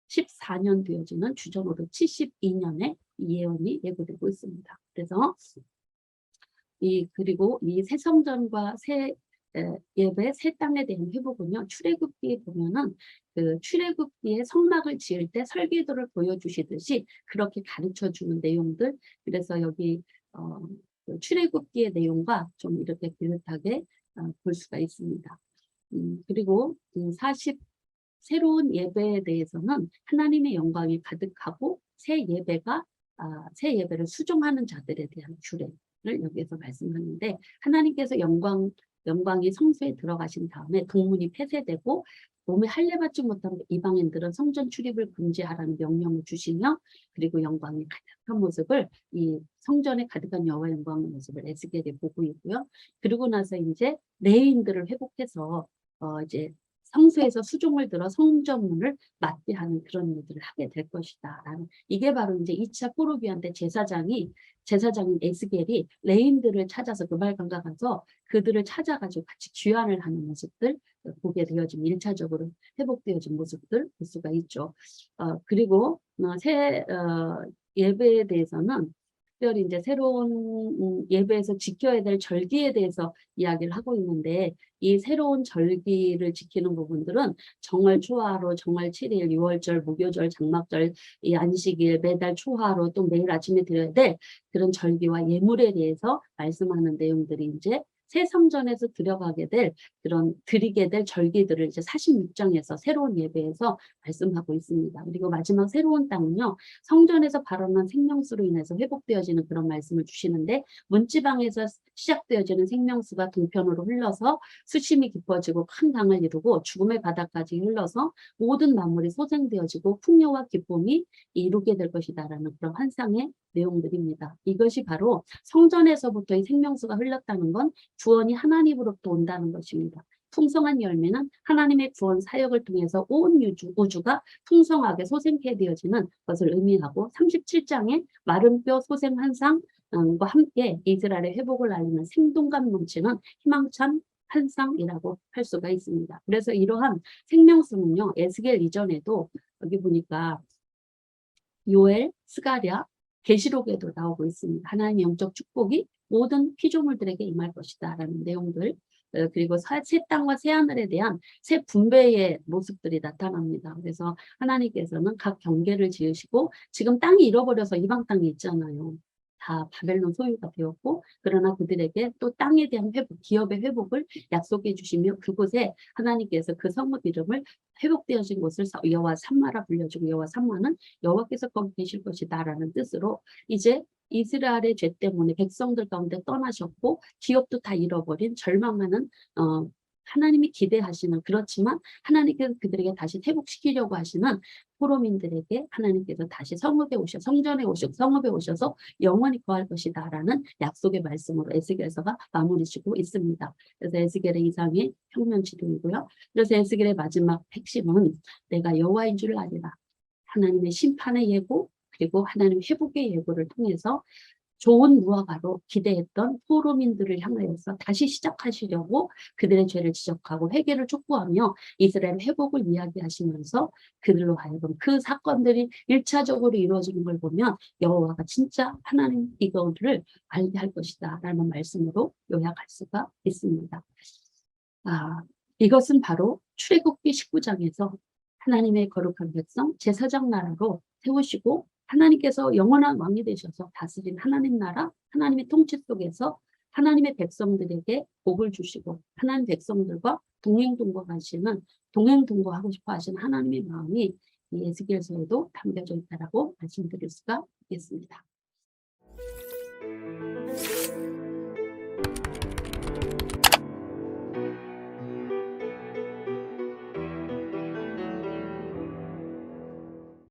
14년 되어지는 주전 572년에 이 예언이 예고되고 있습니다. 그래서 그리고 이 새 성전과 새 예배, 새 땅에 대한 회복은요, 출애굽기에 보면은 그 출애굽기에 성막을 지을 때 설계도를 보여주시듯이 그렇게 가르쳐 주는 내용들, 그래서 여기 그 출애굽기의 내용과 좀 이렇게 비슷하게 볼 수가 있습니다. 그리고 새로운 예배에 대해서는 하나님의 영광이 가득하고 새 예배가 새 예배를 수종하는 자들에 대한 규례를 여기에서 말씀하는데, 하나님께서 영광이 성소에 들어가신 다음에 동문이 폐쇄되고 몸에 할례받지 못한 이방인들은 성전 출입을 금지하라는 명령을 주시며, 그리고 영광이 가득한 모습을, 이 성전에 가득한 여호와 영광의 모습을 에스겔이 보고 있고요. 그리고 나서 이제 레위인들을 회복해서 이제 성소에서 수종을 들어 성전문을 맞게 하는 그런 일들을 하게 될 것이다. 라는, 이게 바로 이제 2차 포로기한 때 제사장인 에스겔이 레인들을 찾아서 그발강가 가서 그들을 찾아가지고 같이 귀환을 하는 모습들 보게 되어진, 1차적으로 회복되어진 모습들 볼 수가 있죠. 그리고 새 예배에 대해서는 특별히 이제 새로운 예배에서 지켜야 될 절기에 대해서 이야기를 하고 있는데, 이 새로운 절기를 지키는 부분들은 정월 초하루, 정월 7일, 6월절, 무교절, 장막절, 이 안식일, 매달 초하루, 또 매일 아침에 드려야 될 그런 절기와 예물에 대해서 말씀하는 내용들이 이제 새 성전에서 들어가게 될 그런 드리게 될 절기들을 이제 46장에서 새로운 예배에서 말씀하고 있습니다. 그리고 마지막 새로운 땅은요, 성전에서 발언한 생명수로 인해서 회복되어지는 그런 말씀을 주시는데, 문지방에서 시작되어지는 생명수가 동편으로 흘러서 수심이 깊어지고 큰 강을 이루고 죽음의 바다까지 흘러서 모든 만물이 소생되어지고 풍요와 기쁨이 이루게 될 것이다라는 그런 환상의 내용들입니다. 이것이 바로 성전에서부터의 생명수가 흘렀다는 건 구원이 하나님으로부터 온다는 것입니다. 풍성한 열매는 하나님의 구원 사역을 통해서 온 우주가 풍성하게 소생케 되어지는 것을 의미하고, 37장의 마른 뼈 소생 환상과 함께 이스라엘의 회복을 알리는 생동감 넘치는 희망찬 환상이라고 할 수가 있습니다. 그래서 이러한 생명수는요, 에스겔 이전에도 여기 보니까 요엘, 스가랴, 계시록에도 나오고 있습니다. 하나님의 영적 축복이 모든 피조물들에게 임할 것이다 라는 내용들, 그리고 새 땅과 새 하늘에 대한 새 분배의 모습들이 나타납니다. 그래서 하나님께서는 각 경계를 지으시고, 지금 땅이 잃어버려서 이방 땅이 있잖아요. 다 바벨론 소유가 되었고, 그러나 그들에게 또 땅에 대한 회복, 기업의 회복을 약속해 주시며, 그곳에 하나님께서 그 성읍 이름을 회복되어진 곳을 여호와 삼마라 불려주고, 여호와 삼마는 여호와께서 거기 계실 것이다 라는 뜻으로, 이제 이스라엘의 죄 때문에 백성들 가운데 떠나셨고 기업도 다 잃어버린 절망하는 하나님이 기대하시는, 그렇지만 하나님께서 그들에게 다시 회복시키려고 하시는 포로민들에게 하나님께서 다시 성읍에 오셔, 성전에 오셔, 성읍에 오셔서 영원히 거할 것이다 라는 약속의 말씀으로 에스겔서가 마무리 짓고 있습니다. 그래서 에스겔의 이상의 평면 지도이고요. 그래서 에스겔의 마지막 핵심은 내가 여호와인 줄 아리라, 하나님의 심판의 예고, 그리고 하나님 회복의 예고를 통해서 좋은 무화과로 기대했던 포로민들을 향하여서 다시 시작하시려고 그들의 죄를 지적하고 회개를 촉구하며 이스라엘 회복을 이야기하시면서 그들로 하여금 그 사건들이 1차적으로 이루어지는 걸 보면 여호와가 진짜 하나님 이거를 알게 할 것이다 라는 말씀으로 요약할 수가 있습니다. 이것은 바로 출애굽기 19장에서 하나님의 거룩한 백성 제사장 나라로 세우시고, 하나님께서 영원한 왕이 되셔서 다스린 하나님 나라, 하나님의 통치 속에서 하나님의 백성들에게 복을 주시고 하나님 백성들과 동행동거하고 싶어 하시는 하나님의 마음이 이 에스겔서에도 담겨져 있다라고 말씀드릴 수가 있겠습니다.